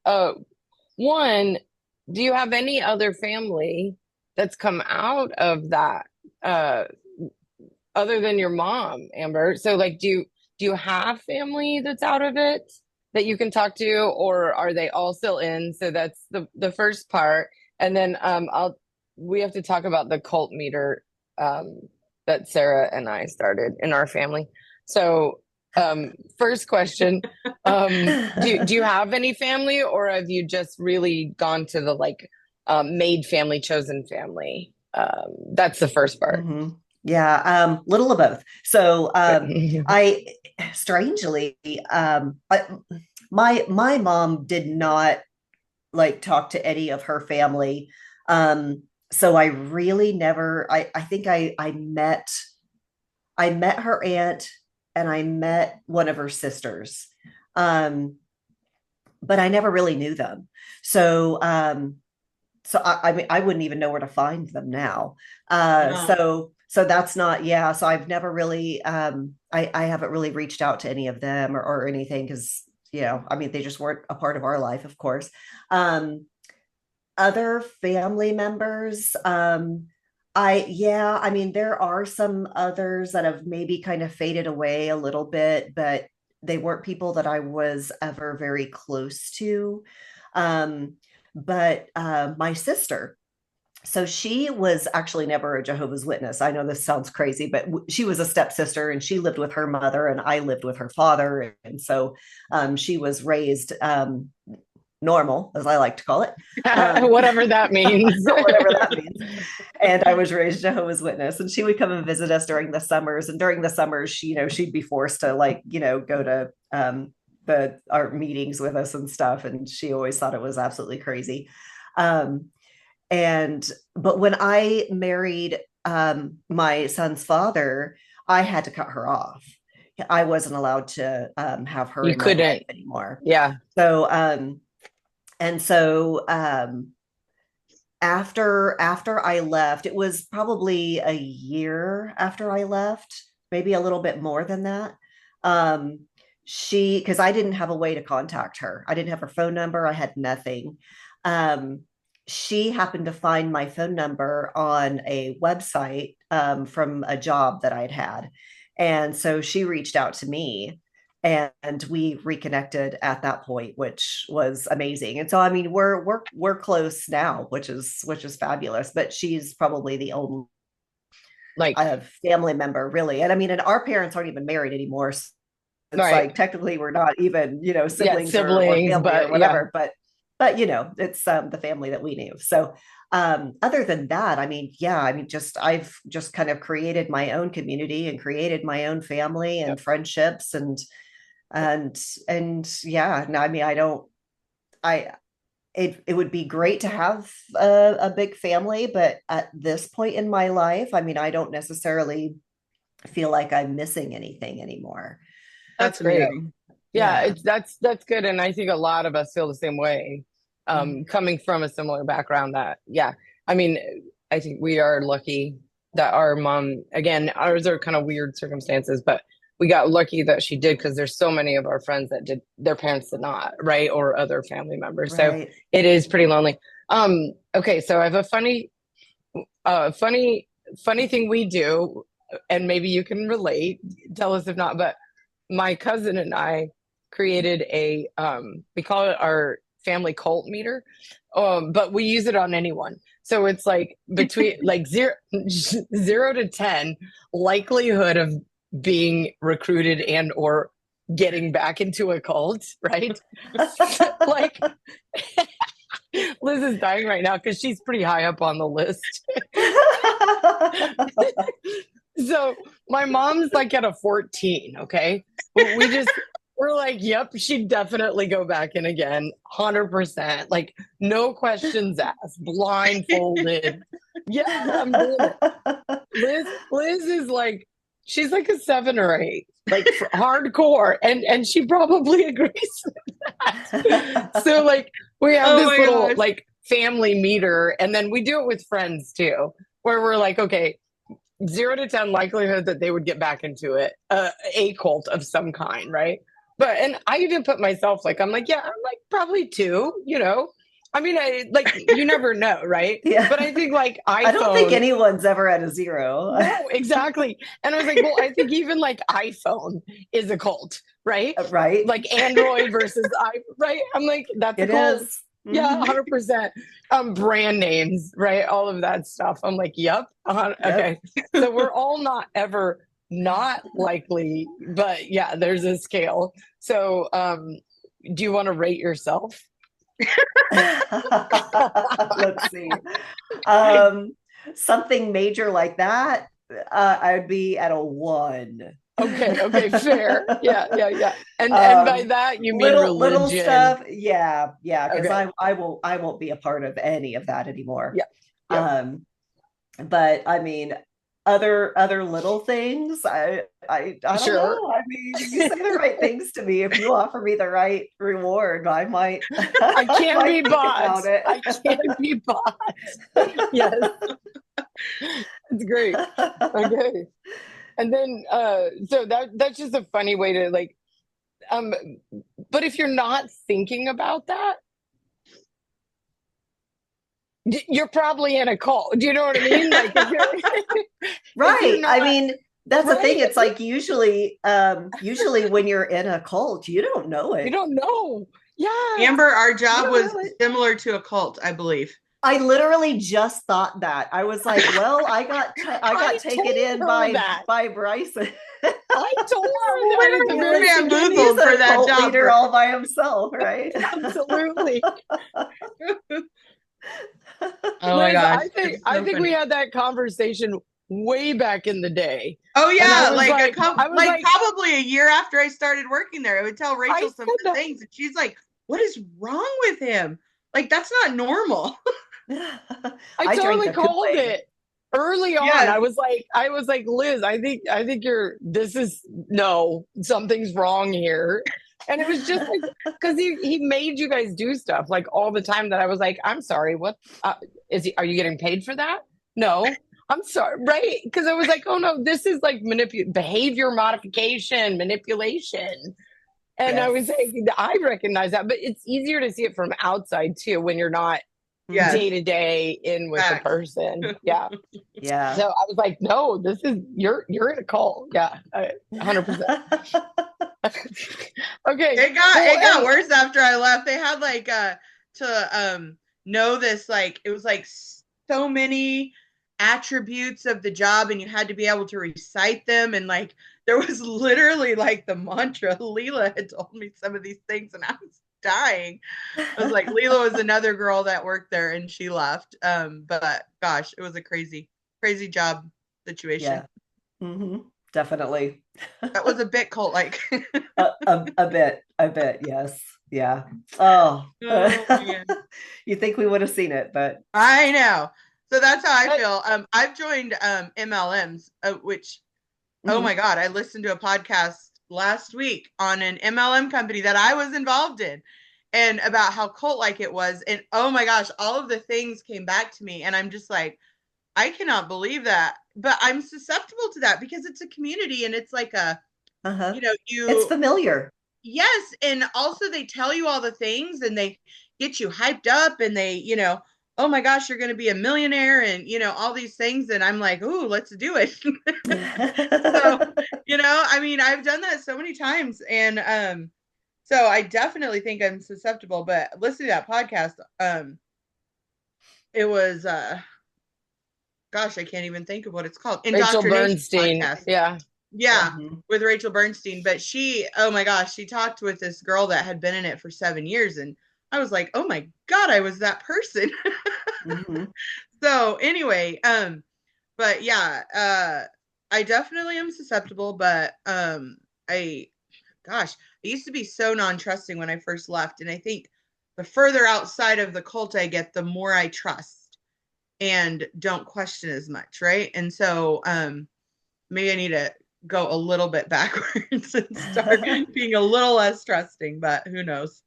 Speaker 1: One, do you have any other family that's come out of that, uh, other than your mom, Amber? So, like, do you have family that's out of it that you can talk to, or are they all still in? So that's the first part. And then, we have to talk about the cult meter, um, that Sarah and I started in our family. So, first question, do you have any family, or have you just really gone to the like, made family, chosen family? That's the first part.
Speaker 2: hmm Yeah, little of both. So,
Speaker 1: Good.
Speaker 2: I strangely, my mom did not like talk to any of her family. So I really never. I think I met her aunt and I met one of her sisters. Um, but I never really knew them. So, I mean, I wouldn't even know where to find them now.
Speaker 3: No.
Speaker 2: So that's not, yeah. So I've never really, I haven't really reached out to any of them or anything because, I mean, they just weren't a part of our life, of course. Um, Other family members, yeah, I mean, there are some others that have maybe kind of faded away a little bit, but they weren't people that I was ever very close to. Um, but my sister, so she was actually never a Jehovah's Witness. I know this sounds crazy, but she was a stepsister and she lived with her mother and I lived with her father. And so she was raised normal, as I like to call it,
Speaker 1: Whatever that means.
Speaker 2: whatever that means. And I was raised Jehovah's Witness, and she would come and visit us during the summers. And during the summers, she'd be forced to like, go to the our meetings with us and stuff. And she always thought it was absolutely crazy. Um, and but when I married my son's father, I had to cut her off. I wasn't allowed to have her
Speaker 1: You
Speaker 2: in my life
Speaker 1: couldn't.
Speaker 2: anymore.
Speaker 1: Yeah.
Speaker 2: So and so after I left, it was probably a year after I left, maybe a little bit more than that. Um, because I didn't have a way to contact her. I didn't have her phone number. I had nothing. Um, she happened to find my phone number on a website from a job that I'd had. And so she reached out to me and we reconnected at that point, which was amazing. And so I mean we're close now, which is fabulous. But she's probably the only
Speaker 1: Like,
Speaker 2: family member really. And I mean, and our parents aren't even married anymore. So it's
Speaker 1: right.
Speaker 2: like technically we're not even,
Speaker 1: Yeah,
Speaker 2: siblings or
Speaker 1: siblings,
Speaker 2: family or
Speaker 1: but yeah.
Speaker 2: whatever, but it's the family that we knew. So other than that, I mean, yeah, I mean, I've just kind of created my own community and created my own family and
Speaker 1: Yep.
Speaker 2: friendships and yeah, no, I mean, I it would be great to have a big family, but at this point in my life, I mean, I don't necessarily feel like I'm missing anything anymore.
Speaker 1: That's
Speaker 3: That's
Speaker 1: great.
Speaker 3: amazing.
Speaker 1: Yeah,
Speaker 2: Yeah.
Speaker 1: it's that's good. And I think a lot of us feel the same way.
Speaker 2: Mhm.
Speaker 1: Coming from a similar background that, yeah. I mean, I think we are lucky that our mom, again, ours are kind of weird circumstances, but we got lucky that she did because there's so many of our friends that did their parents did not, right? Or other family members. So
Speaker 2: Right.
Speaker 1: it is pretty lonely. Okay, so I have a funny thing we do, and maybe you can relate. Tell us if not, but my cousin and I created we call it our family cult meter. But we use it on anyone. So it's like between like zero to 10 likelihood of being recruited and or getting back into a cult, right? Like Liz is dying right now because she's pretty high up on the list. So my mom's like at a 14, okay? We're like, yep, she'd definitely go back in again, 100%. Like, no questions asked, blindfolded. Yeah, I'm doing it. Liz is like, she's like a 7 or 8, like hardcore, and she probably agrees with that. So like, we have
Speaker 3: Oh
Speaker 1: this
Speaker 3: my
Speaker 1: little
Speaker 3: gosh.
Speaker 1: like family meter, and then we do it with friends too, where we're like, okay, 0 to 10 likelihood that they would get back into it, a cult of some kind, right? But and I even put myself like, I'm like, yeah, I'm like probably 2. I mean, I like you never know, right?
Speaker 2: Yeah.
Speaker 1: But I think like
Speaker 2: I don't think
Speaker 1: iPhone,
Speaker 2: anyone's ever at a zero.
Speaker 1: no, exactly. And I was like, well, I think even like iPhone is a cult, right?
Speaker 2: Right.
Speaker 1: Like Android versus right? I'm like, that's a
Speaker 2: It
Speaker 1: cult.
Speaker 2: is.
Speaker 1: Yeah,
Speaker 2: Mhm.
Speaker 1: 100%. Brand names, right? All of that stuff. I'm like, yep.
Speaker 2: Yep.
Speaker 1: Okay. So we're all not ever not likely, but yeah, there's a scale. So do you want to rate yourself?
Speaker 2: Let's see. Um, Something major like that, I'd be at a 1.
Speaker 1: Okay, fair. Yeah. And by that you mean
Speaker 2: Little
Speaker 1: religion.
Speaker 2: stuff, yeah, because
Speaker 1: Okay.
Speaker 2: I won't be a part of any of that anymore.
Speaker 1: Yeah. Yep.
Speaker 2: Um, but I mean, other little things, I don't
Speaker 1: Sure.
Speaker 2: know. I mean, you say the right things to me. If you offer me the right reward, I might
Speaker 1: I
Speaker 2: I
Speaker 1: can't be
Speaker 2: might think
Speaker 1: bought.
Speaker 2: about it.
Speaker 1: I can't be bought. Yes, it's great. Okay. And then so that's just a funny way to like um but if you're not thinking about that, you're probably in a cult. Do you know what I mean? Like if you're if you're
Speaker 2: Right. I
Speaker 1: not,
Speaker 2: mean, that's the thing.
Speaker 1: right?
Speaker 2: It's like usually when you're in a cult, you don't know
Speaker 1: You
Speaker 2: it.
Speaker 1: don't know. Yeah.
Speaker 3: Amber, our
Speaker 2: You
Speaker 3: job
Speaker 2: don't
Speaker 3: was
Speaker 2: know it.
Speaker 3: similar to a cult, I believe.
Speaker 2: I literally just thought that. I was like, well, I got
Speaker 1: I
Speaker 2: taken
Speaker 1: told
Speaker 2: in
Speaker 1: her that.
Speaker 2: by Bryson.
Speaker 1: I told her that at the
Speaker 3: We were
Speaker 1: very
Speaker 2: He's
Speaker 3: bamboozled
Speaker 1: beginning.
Speaker 3: for
Speaker 2: a
Speaker 3: that
Speaker 2: cult
Speaker 3: job.
Speaker 2: leader all by himself, right?
Speaker 1: Absolutely.
Speaker 3: Oh my
Speaker 1: Liz,
Speaker 3: gosh,
Speaker 1: I
Speaker 3: it's
Speaker 1: I
Speaker 3: so
Speaker 1: think we
Speaker 3: funny.
Speaker 1: had that conversation way back in the day.
Speaker 3: Oh
Speaker 1: And
Speaker 3: yeah, like a couple,
Speaker 1: I was
Speaker 3: like
Speaker 1: like,
Speaker 3: probably a year after I started working there, I would tell
Speaker 1: I
Speaker 3: Rachel some of
Speaker 1: said
Speaker 3: the
Speaker 1: that.
Speaker 3: things, and she's like, "What is wrong with him? Like that's not normal."
Speaker 1: I
Speaker 2: I drank
Speaker 1: totally
Speaker 2: the
Speaker 1: called
Speaker 2: Kool-Aid.
Speaker 1: it early on.
Speaker 3: Yes.
Speaker 1: I was like, Liz, I think this is no, something's wrong here. And it was just like because he made you guys do stuff like all the time that I was like, I'm sorry, what are you getting paid for that? No. I'm sorry, right? Because I was like, oh no, this is like behavior modification, manipulation. And I
Speaker 2: Yes.
Speaker 1: was like, I recognize that, but it's easier to see it from outside too when you're not
Speaker 3: Yes.
Speaker 1: day to day in with the
Speaker 3: Facts.
Speaker 1: person. Yeah.
Speaker 2: Yeah.
Speaker 1: So I was like, no, this is you're in a cult. Yeah, 100%. Okay, well,
Speaker 3: It got
Speaker 1: and
Speaker 3: worse after I left. They had like to know this, like it was like so many attributes of the job, and you had to be able to recite them, and like there was literally like the mantra. Leela had told me some of these things and I was dying. I was like, Leela was another girl that worked there and she left. But gosh, it was a crazy job situation.
Speaker 2: Yeah. Definitely.
Speaker 3: That was a bit cult like.
Speaker 2: A bit, yes. Yeah. Oh,
Speaker 3: Oh man.
Speaker 2: you think we would have seen it, but
Speaker 3: I know. So that's how I
Speaker 1: but
Speaker 3: feel. I've joined MLMs, which, oh
Speaker 2: mhm.
Speaker 3: my God, I listened to a podcast last week on an MLM company that I was involved in and about how cult like it was. And oh my gosh, all of the things came back to me. And I'm just like, I cannot believe that. But I'm susceptible to that because it's a community and it's like a,
Speaker 2: Uh-huh.
Speaker 3: you know,
Speaker 2: It's
Speaker 3: you,
Speaker 2: familiar.
Speaker 3: yes. And also they tell you all the things and they get you hyped up and they, oh my gosh, you're going to be a millionaire and, all these things. And I'm like, ooh, let's do it. So, I mean, I've done that so many times. And so I definitely think I'm susceptible, but listening to that podcast, it was, gosh, I can't even think of what it's called.
Speaker 1: Rachel
Speaker 3: Indoctrination
Speaker 1: Bernstein,
Speaker 3: podcast.
Speaker 1: yeah,
Speaker 3: Yeah,
Speaker 2: Mhm.
Speaker 3: with Rachel Bernstein. But oh my gosh, she talked with this girl that had been in it for 7 years. And I was like, oh my God, I was that person.
Speaker 2: Mhm.
Speaker 3: So anyway, but yeah, I definitely am susceptible, but I, gosh, I used to be so non-trusting when I first left. And I think the further outside of the cult I get, the more I trust and don't question as much, right? And so maybe I need to go a little bit backwards and start being a little less trusting, but who knows?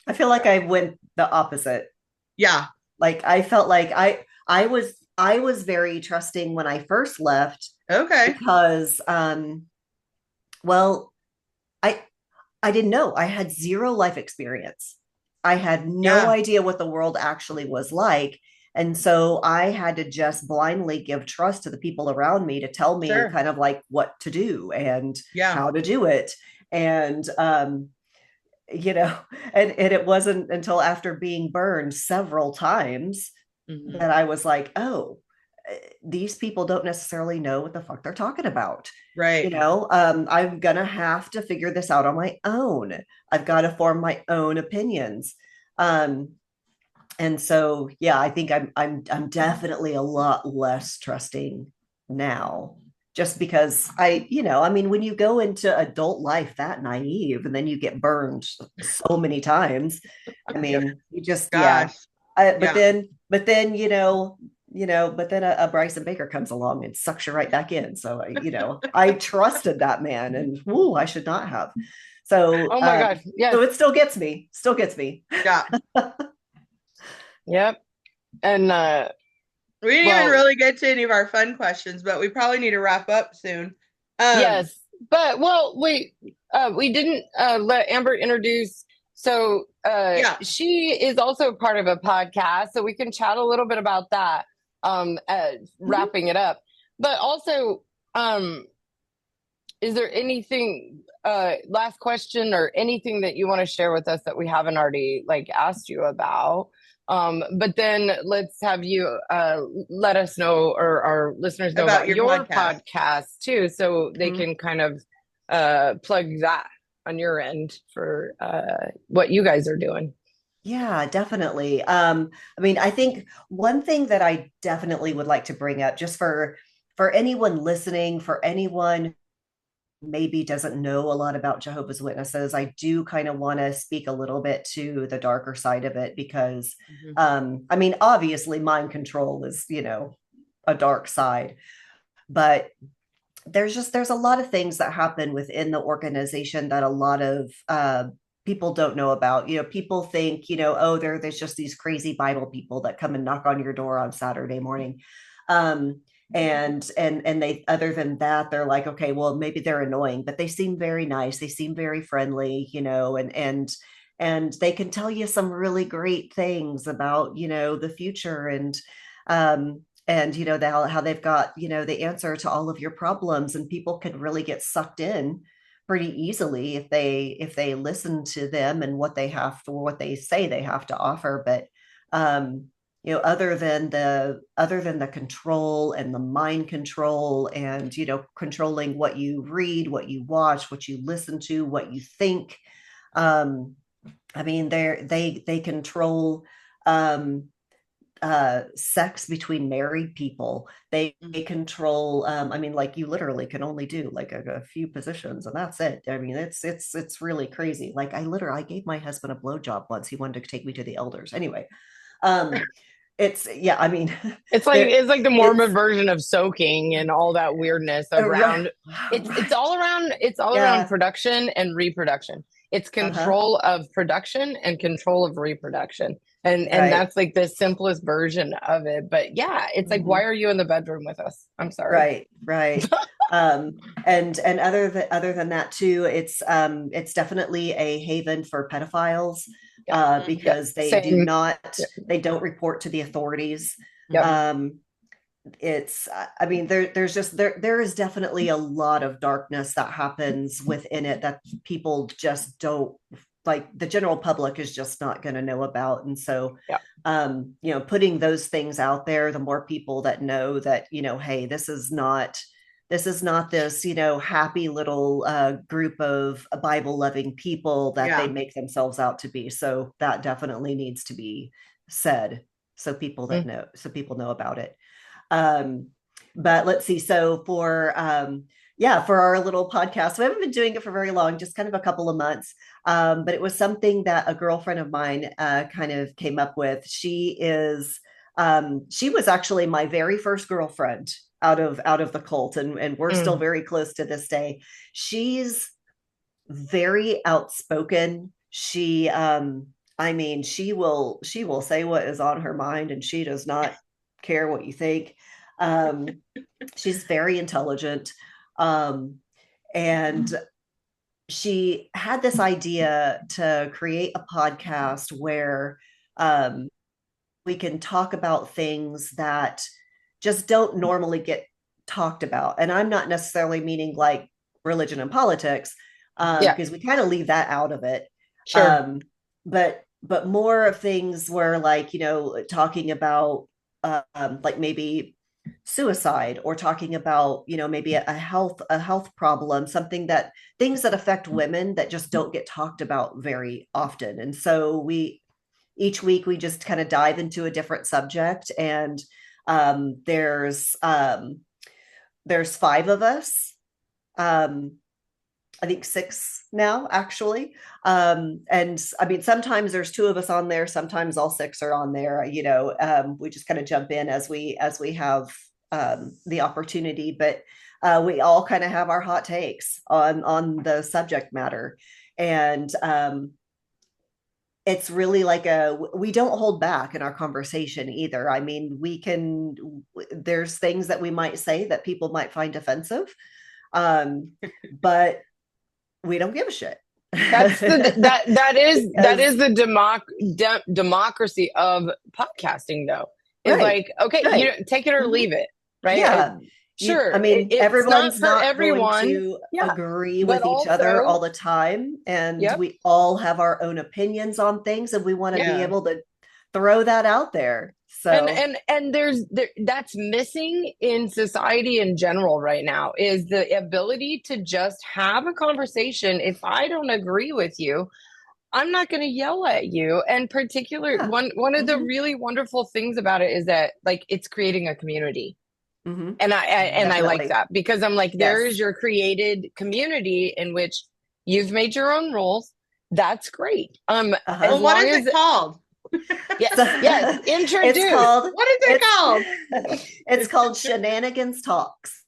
Speaker 2: I feel like I went the opposite.
Speaker 3: Yeah.
Speaker 2: Like I felt like I was very trusting when I first left
Speaker 3: Okay.
Speaker 2: because well, I I didn't know. I had zero life experience. I had no
Speaker 3: Yeah.
Speaker 2: idea what the world actually was like. And so I had to just blindly give trust to the people around me to tell me
Speaker 3: Sure.
Speaker 2: kind of like what to do and
Speaker 3: Yeah.
Speaker 2: how to do it. And you know, and it wasn't until after being burned several times
Speaker 3: Hmm.
Speaker 2: that I was like, oh, these people don't necessarily know what the fuck they're talking about.
Speaker 3: Right.
Speaker 2: I'm gonna have to figure this out on my own. I've got to form my own opinions. Um, and so yeah, I think I'm definitely a lot less trusting now. Just because I mean, when you go into adult life that naive and then you get burned so many times, I
Speaker 3: Yep.
Speaker 2: mean, you just, yeah.
Speaker 3: Gosh.
Speaker 2: But
Speaker 3: Yeah.
Speaker 2: then, but then a Bryson Baker comes along and sucks you right back in. So, I trusted that man and whoo, I should not have. So,
Speaker 1: oh my God,
Speaker 2: so
Speaker 1: yes,
Speaker 2: it still gets me.
Speaker 3: Yeah.
Speaker 1: yep, and
Speaker 3: We didn't even
Speaker 1: well,
Speaker 3: really get to any of our fun questions, but we probably need to wrap up soon. Um,
Speaker 1: yes, but well, wait, we didn't let Amber introduce. So
Speaker 3: yeah.
Speaker 1: she is also part of a podcast, so we can chat a little bit about that.
Speaker 2: Mhm.
Speaker 1: Wrapping it up, but also, um, is there anything? Last question, or anything that you want to share with us that we haven't already like asked you about? But then let's have you let us know, or our listeners know
Speaker 3: About
Speaker 1: about
Speaker 3: your
Speaker 1: your
Speaker 3: podcast.
Speaker 1: podcast too, so they
Speaker 2: Mhm.
Speaker 1: can kind of plug that on your end for what you guys are doing.
Speaker 2: Yeah, definitely. I mean, I think one thing that I definitely would like to bring up just for anyone listening, for anyone maybe doesn't know a lot about Jehovah's Witnesses, I do kind of want to speak a little bit to the darker side of it because
Speaker 3: Mhm.
Speaker 2: I mean, obviously mind control is, a dark side, but there's a lot of things that happen within the organization that a lot of people don't know about. People think, oh, there's just these crazy Bible people that come and knock on your door on Saturday morning. Um, and they, other than that, they're like, okay, well, maybe they're annoying, but they seem very nice. They seem very friendly, and they can tell you some really great things about, the future, and how they've got, the answer to all of your problems, and people can really get sucked in pretty easily if they listen to them and what they say they have to offer. But other than the control and the mind control, and controlling what you read, what you watch, what you listen to, what you think, I mean, they control sex between married people. They control, I mean, like, you literally can only do like a few positions, and that's it. I mean, it's really crazy. Like, I gave my husband a blowjob once. He wanted to take me to the elders anyway. It's, yeah, I mean,
Speaker 1: It's like the Mormon version of soaking and all that weirdness around.
Speaker 2: right,
Speaker 1: It's all around. It's all around
Speaker 2: yeah,
Speaker 1: production and reproduction. It's
Speaker 2: uh-huh,
Speaker 1: control of production and control of reproduction. And
Speaker 2: right,
Speaker 1: that's like the simplest version of it. But yeah, it's like, why
Speaker 2: mhm,
Speaker 1: are you in the bedroom with us? I'm sorry.
Speaker 2: right. And other than that too, it's definitely a haven for pedophiles,
Speaker 1: Yep. Yep.
Speaker 2: because
Speaker 1: Same. Yep.
Speaker 2: they don't report to the authorities.
Speaker 1: Yep.
Speaker 2: Um, it's I mean, there is definitely a lot of darkness that happens within it that people just don't, like, the general public is just not going to know about. And so
Speaker 1: Yep.
Speaker 2: putting those things out there, the more people that know that, hey, this is not this, happy little group of Bible loving people that they
Speaker 3: Yeah.
Speaker 2: make themselves out to be. So that definitely needs to be said,
Speaker 1: Mm.
Speaker 2: so people know about it. um but let's see, so for our little podcast, we haven't been doing it for very long, just kind of a couple of months. But it was something that a girlfriend of mine kind of came up with. She was actually my very first girlfriend out of the cult, and we're still
Speaker 1: Mm.
Speaker 2: very close to this day. She's very outspoken. I mean, she will say what is on her mind, and she does not care what you think. um she's very intelligent, um and she had this idea to create a podcast where um we can talk about things that just don't normally get talked about. And I'm not necessarily meaning like religion and politics,
Speaker 1: Yeah.
Speaker 2: because we kind of leave that out of it.
Speaker 1: Sure.
Speaker 2: But more of things where, like, talking about like maybe suicide, or talking about, maybe a health problem, something that things that affect women that just don't get talked about very often. And so each week we just kind of dive into a different subject. And um, there's um, there's five of us. um, I think six now, actually. And I mean, sometimes there's two of us on there, sometimes all six are on there. We just kind of jump in as we have the opportunity. But we all kind of have our hot takes on the subject matter. And it's really like we don't hold back in our conversation either. I mean, there's things that we might say that people might find offensive, but we don't give a shit.
Speaker 1: That's the that
Speaker 2: Because
Speaker 1: is the democracy of podcasting, though. Is
Speaker 2: right,
Speaker 1: like, okay,
Speaker 2: right,
Speaker 1: take it or
Speaker 2: mhm,
Speaker 1: leave it, right?
Speaker 2: yeah.
Speaker 1: Sure,
Speaker 2: I mean,
Speaker 1: it's not
Speaker 2: everyone's
Speaker 1: for
Speaker 2: not going
Speaker 1: everyone.
Speaker 2: to
Speaker 1: Yeah,
Speaker 2: agree
Speaker 1: but
Speaker 2: with each other all
Speaker 1: also,
Speaker 2: the time, and
Speaker 1: yep,
Speaker 2: we all have our own opinions on things, and we want to be
Speaker 3: Yeah.
Speaker 2: able to throw that out there.
Speaker 1: and
Speaker 2: So
Speaker 1: and and that's missing in society in general right now, is the ability to just have a conversation. If I don't agree with you, I'm not going to yell at you. And particular
Speaker 2: yeah,
Speaker 1: one of the
Speaker 2: hmm,
Speaker 1: really wonderful things about it is that, like, it's creating a community.
Speaker 2: hmm,
Speaker 1: And I like
Speaker 2: definitely,
Speaker 1: that, because I'm like, there is
Speaker 2: yes.
Speaker 1: your created community in which you've made your own rules. That's great. As
Speaker 3: Well,
Speaker 2: Uh-huh.
Speaker 3: what
Speaker 1: long
Speaker 3: is
Speaker 1: as,
Speaker 3: it called?
Speaker 1: yes,
Speaker 2: So
Speaker 1: yes,
Speaker 2: it's
Speaker 1: introduce.
Speaker 2: called
Speaker 3: What is it
Speaker 2: it's
Speaker 3: called?
Speaker 2: it's called Shenanigans Talks.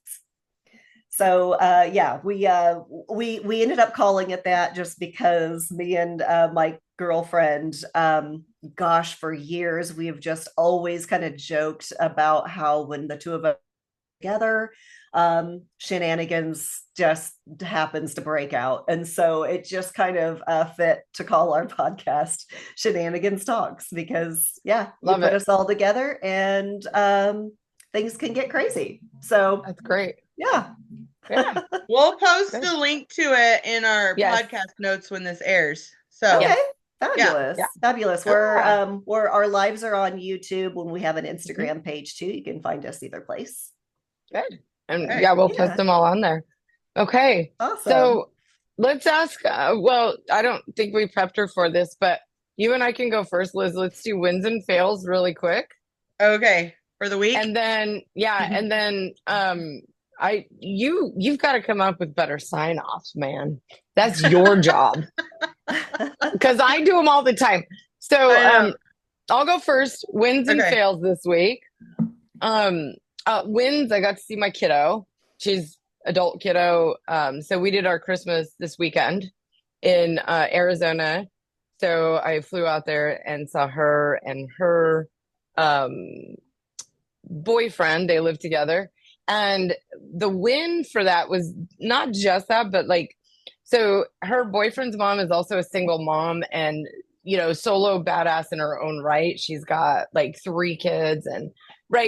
Speaker 2: So yeah, we ended up calling it that just because me and my girlfriend, gosh, for years we have just always kind of joked about how when the two of us together, shenanigans just happens to break out. And so it just kind of fit to call our podcast Shenanigans Talks, because you put us all together and things can get crazy. So
Speaker 1: that's great.
Speaker 2: Yeah.
Speaker 3: We'll post a link to it in our podcast notes when this airs. So
Speaker 2: okay. Fabulous. Fabulous. Where our lives are on YouTube. When we have an Instagram page too, you can find us either place.
Speaker 1: Good. And we'll post them all on there. Okay.
Speaker 2: Awesome.
Speaker 1: So let's ask, well, I don't think we prepped her for this, but you and I can go first, Liz. Let's do wins and fails really quick.
Speaker 3: Okay. For the week.
Speaker 1: And then, and then you've got to come up with better sign-offs, man. That's your job. Because I do them all the time. So I'll go first. Wins and fails this week. Wins, I got to see my kiddo. She's adult kiddo. So we did our Christmas this weekend in Arizona. So I flew out there and saw her and her boyfriend. They live together. And the win for that was not just that, but like, so her boyfriend's mom is also a single mom and, you know, solo badass in her own right. She's got like 3 kids and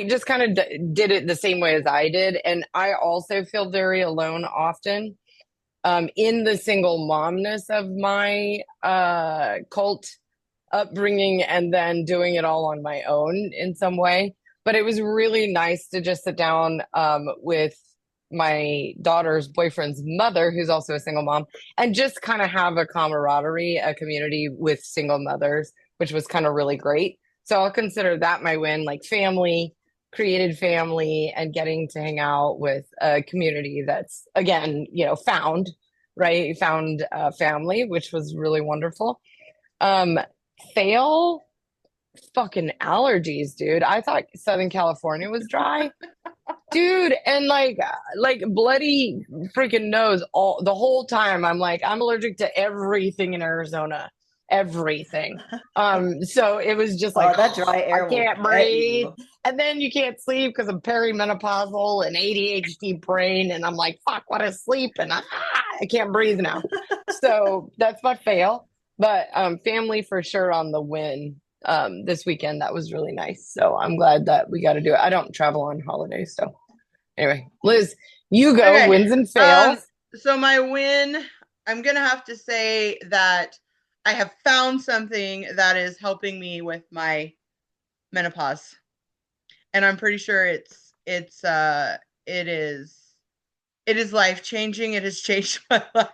Speaker 1: just kind of did it the same way as I did. And I also feel very alone often in the single momness of my cult upbringing and then doing it all on my own in some way. But it was really nice to just sit down with my daughter's boyfriend's mother, who's also a single mom, and just kind of have a camaraderie, a community with single mothers, which was kind of really great. So I'll consider that my win, like family, created family, and getting to hang out with a community that's, again, you know, found family, which was really wonderful. Fail, fucking allergies, dude. I thought Southern California was dry. Dude, and like bloody freaking nose the whole time. I'm like, I'm allergic to everything in Arizona. Everything. So it was just like
Speaker 2: that dry air.
Speaker 1: I can't breathe. And then you can't sleep because I'm perimenopausal and ADHD brain. And I'm like, fuck, what is sleep? And I can't breathe now. So that's my fail. But family for sure on the win. This weekend, that was really nice. So I'm glad that we got to do it. I don't travel on holidays. So anyway, Liz, you go. Wins and fails.
Speaker 3: So my win, I'm going to have to say that I have found something that is helping me with my menopause. And I'm pretty sure it is life-changing. It has changed my life.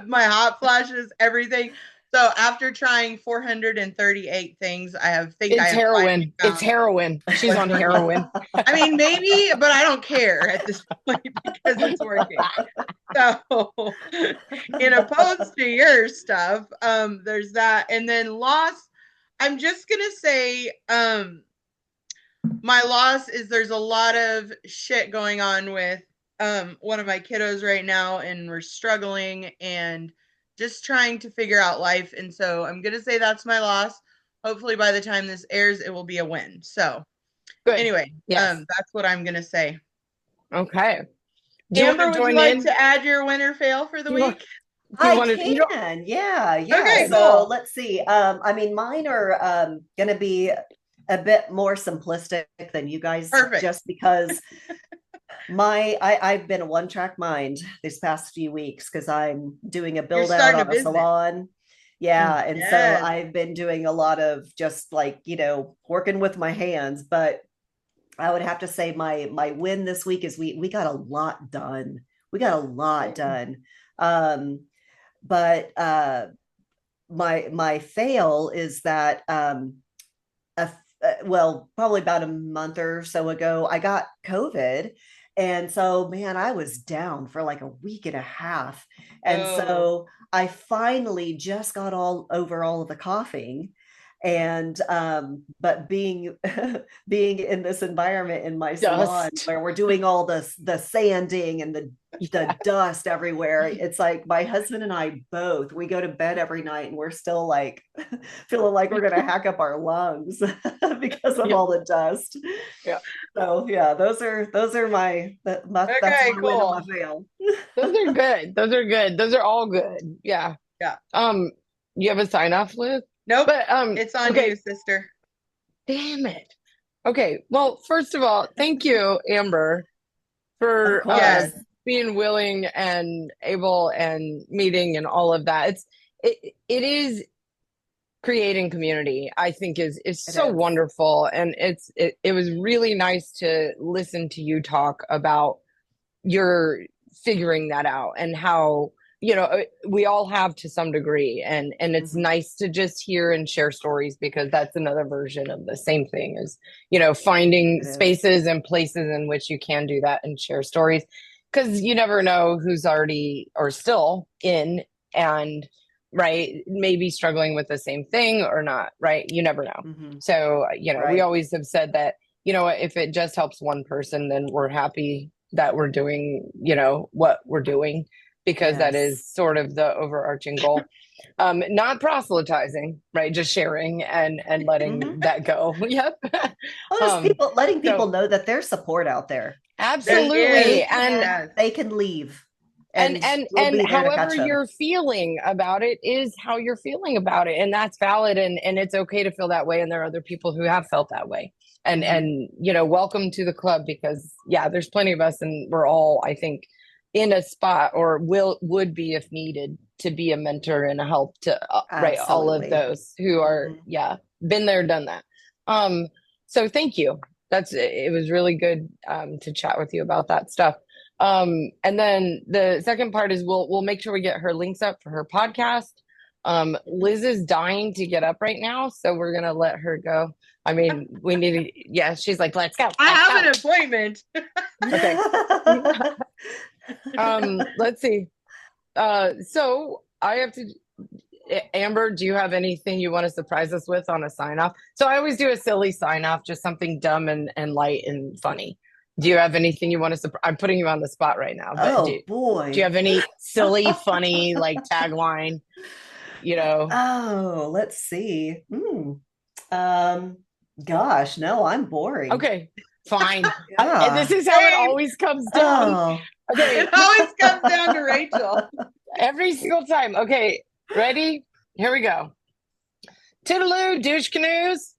Speaker 3: My hot flashes, everything. So after trying 438 things, it's
Speaker 1: heroin. It's heroin. She's on heroin.
Speaker 3: I mean, maybe, but I don't care at this point because it's working. So in opposed to your stuff, there's that. And then loss, I'm just going to say my loss is there's a lot of shit going on with one of my kiddos right now, and we're struggling and just trying to figure out life. And so I'm going to say that's my loss. Hopefully by the time this airs, it will be a win. So good. Anyway, that's what I'm going to say.
Speaker 1: Okay.
Speaker 3: Amber, would you like to add your win or fail for the week?
Speaker 2: I can. Yeah.
Speaker 3: Okay,
Speaker 2: so
Speaker 3: cool.
Speaker 2: Let's see. I mean, mine are going to be a bit more simplistic than you guys.
Speaker 3: Perfect.
Speaker 2: Just because I've been a one-track mind these past few weeks because I'm doing a build out on a salon. Yeah. And so I've been doing a lot of just like, you know, working with my hands. But I would have to say my win this week is we got a lot done. But my fail is that probably about a month or so ago, I got COVID. And so, man, I was down for like a week and a half. And so I finally just got all over all of the coughing. And but being being in this environment in my salon
Speaker 1: Dust.
Speaker 2: where we're doing all the sanding and the dust everywhere, it's like my husband and I both, we go to bed every night and we're still like feeling like we're gonna hack up our lungs because of
Speaker 1: Yeah.
Speaker 2: all the dust.
Speaker 1: Yeah.
Speaker 2: So yeah, those are that's
Speaker 3: Okay,
Speaker 2: my win on my
Speaker 3: cool.
Speaker 2: veil.
Speaker 1: Those are good. Those are good. Those are all good. Yeah.
Speaker 3: Yeah.
Speaker 1: You have a sign off, Liz?
Speaker 3: Nope.
Speaker 1: But
Speaker 3: It's on
Speaker 1: okay.
Speaker 3: you, sister.
Speaker 1: Damn it. Okay. Well, first of all, thank you, Amber,
Speaker 2: Of
Speaker 1: for
Speaker 2: course.
Speaker 3: Yes.
Speaker 1: being willing and able and meeting and all of that. It is creating community, I think is
Speaker 2: It
Speaker 1: so
Speaker 2: is.
Speaker 1: wonderful. And it was really nice to listen to you talk about your figuring that out and how, we all have to some degree, and it's
Speaker 2: Mhm.
Speaker 1: nice to just hear and share stories, because that's another version of the same thing, is finding
Speaker 2: It is.
Speaker 1: spaces and places in which you can do that and share stories, because you never know who's already or still in, and right, maybe struggling with the same thing or not, right? You never know.
Speaker 2: Mhm.
Speaker 1: So we
Speaker 2: Right.
Speaker 1: always have said that, if it just helps one person, then we're happy that we're doing, what we're doing, because that is
Speaker 2: Yes.
Speaker 1: sort of the overarching goal. Not proselytizing, right? Just sharing and letting
Speaker 2: Mhm.
Speaker 1: that go. Yep.
Speaker 2: Well, just
Speaker 1: um,
Speaker 2: people letting people
Speaker 1: so
Speaker 2: know that there's support out there.
Speaker 3: There
Speaker 1: absolutely.
Speaker 3: is.
Speaker 1: And
Speaker 3: Yes.
Speaker 2: They can leave
Speaker 1: and
Speaker 2: and
Speaker 1: and
Speaker 2: we'll
Speaker 1: and
Speaker 2: be there to
Speaker 1: however
Speaker 2: catch them.
Speaker 1: you're feeling about it is how you're feeling about it, and that's valid, and it's okay to feel that way, and there are other people who have felt that way, and
Speaker 2: Mhm.
Speaker 1: and welcome to the club, because yeah, there's plenty of us, and we're all, I think, in a spot, or would be if needed, to be a mentor and a help to right, all of
Speaker 2: Absolutely.
Speaker 1: those who are,
Speaker 2: Mhm.
Speaker 1: yeah, been there, done that. So thank you. It was really good to chat with you about that stuff. And then the second part is we'll make sure we get her links up for her podcast. Liz is dying to get up right now, so we're gonna let her go. I mean, we need to, yeah, she's like, let's go,
Speaker 3: I
Speaker 1: let's
Speaker 3: have
Speaker 1: go.
Speaker 3: an appointment.
Speaker 1: Okay. Let's see. So I have to, Amber, do you have anything you want to surprise us with on a sign off? So I always do a silly sign off, just something dumb and light and funny. Do you have anything you want to I'm putting you on the spot right now, but do
Speaker 2: Oh
Speaker 1: you
Speaker 2: boy.
Speaker 1: have any silly, funny, like, tagline,
Speaker 2: Oh, let's see. Um, Gosh, no, I'm boring.
Speaker 1: Okay, fine. This
Speaker 2: Yeah.
Speaker 1: is how it
Speaker 3: Same.
Speaker 1: always comes down.
Speaker 2: Oh.
Speaker 1: Okay,
Speaker 3: It always comes down to Rachel.
Speaker 1: every single time. Okay, ready? Here we go. Toodaloo, douche canoes.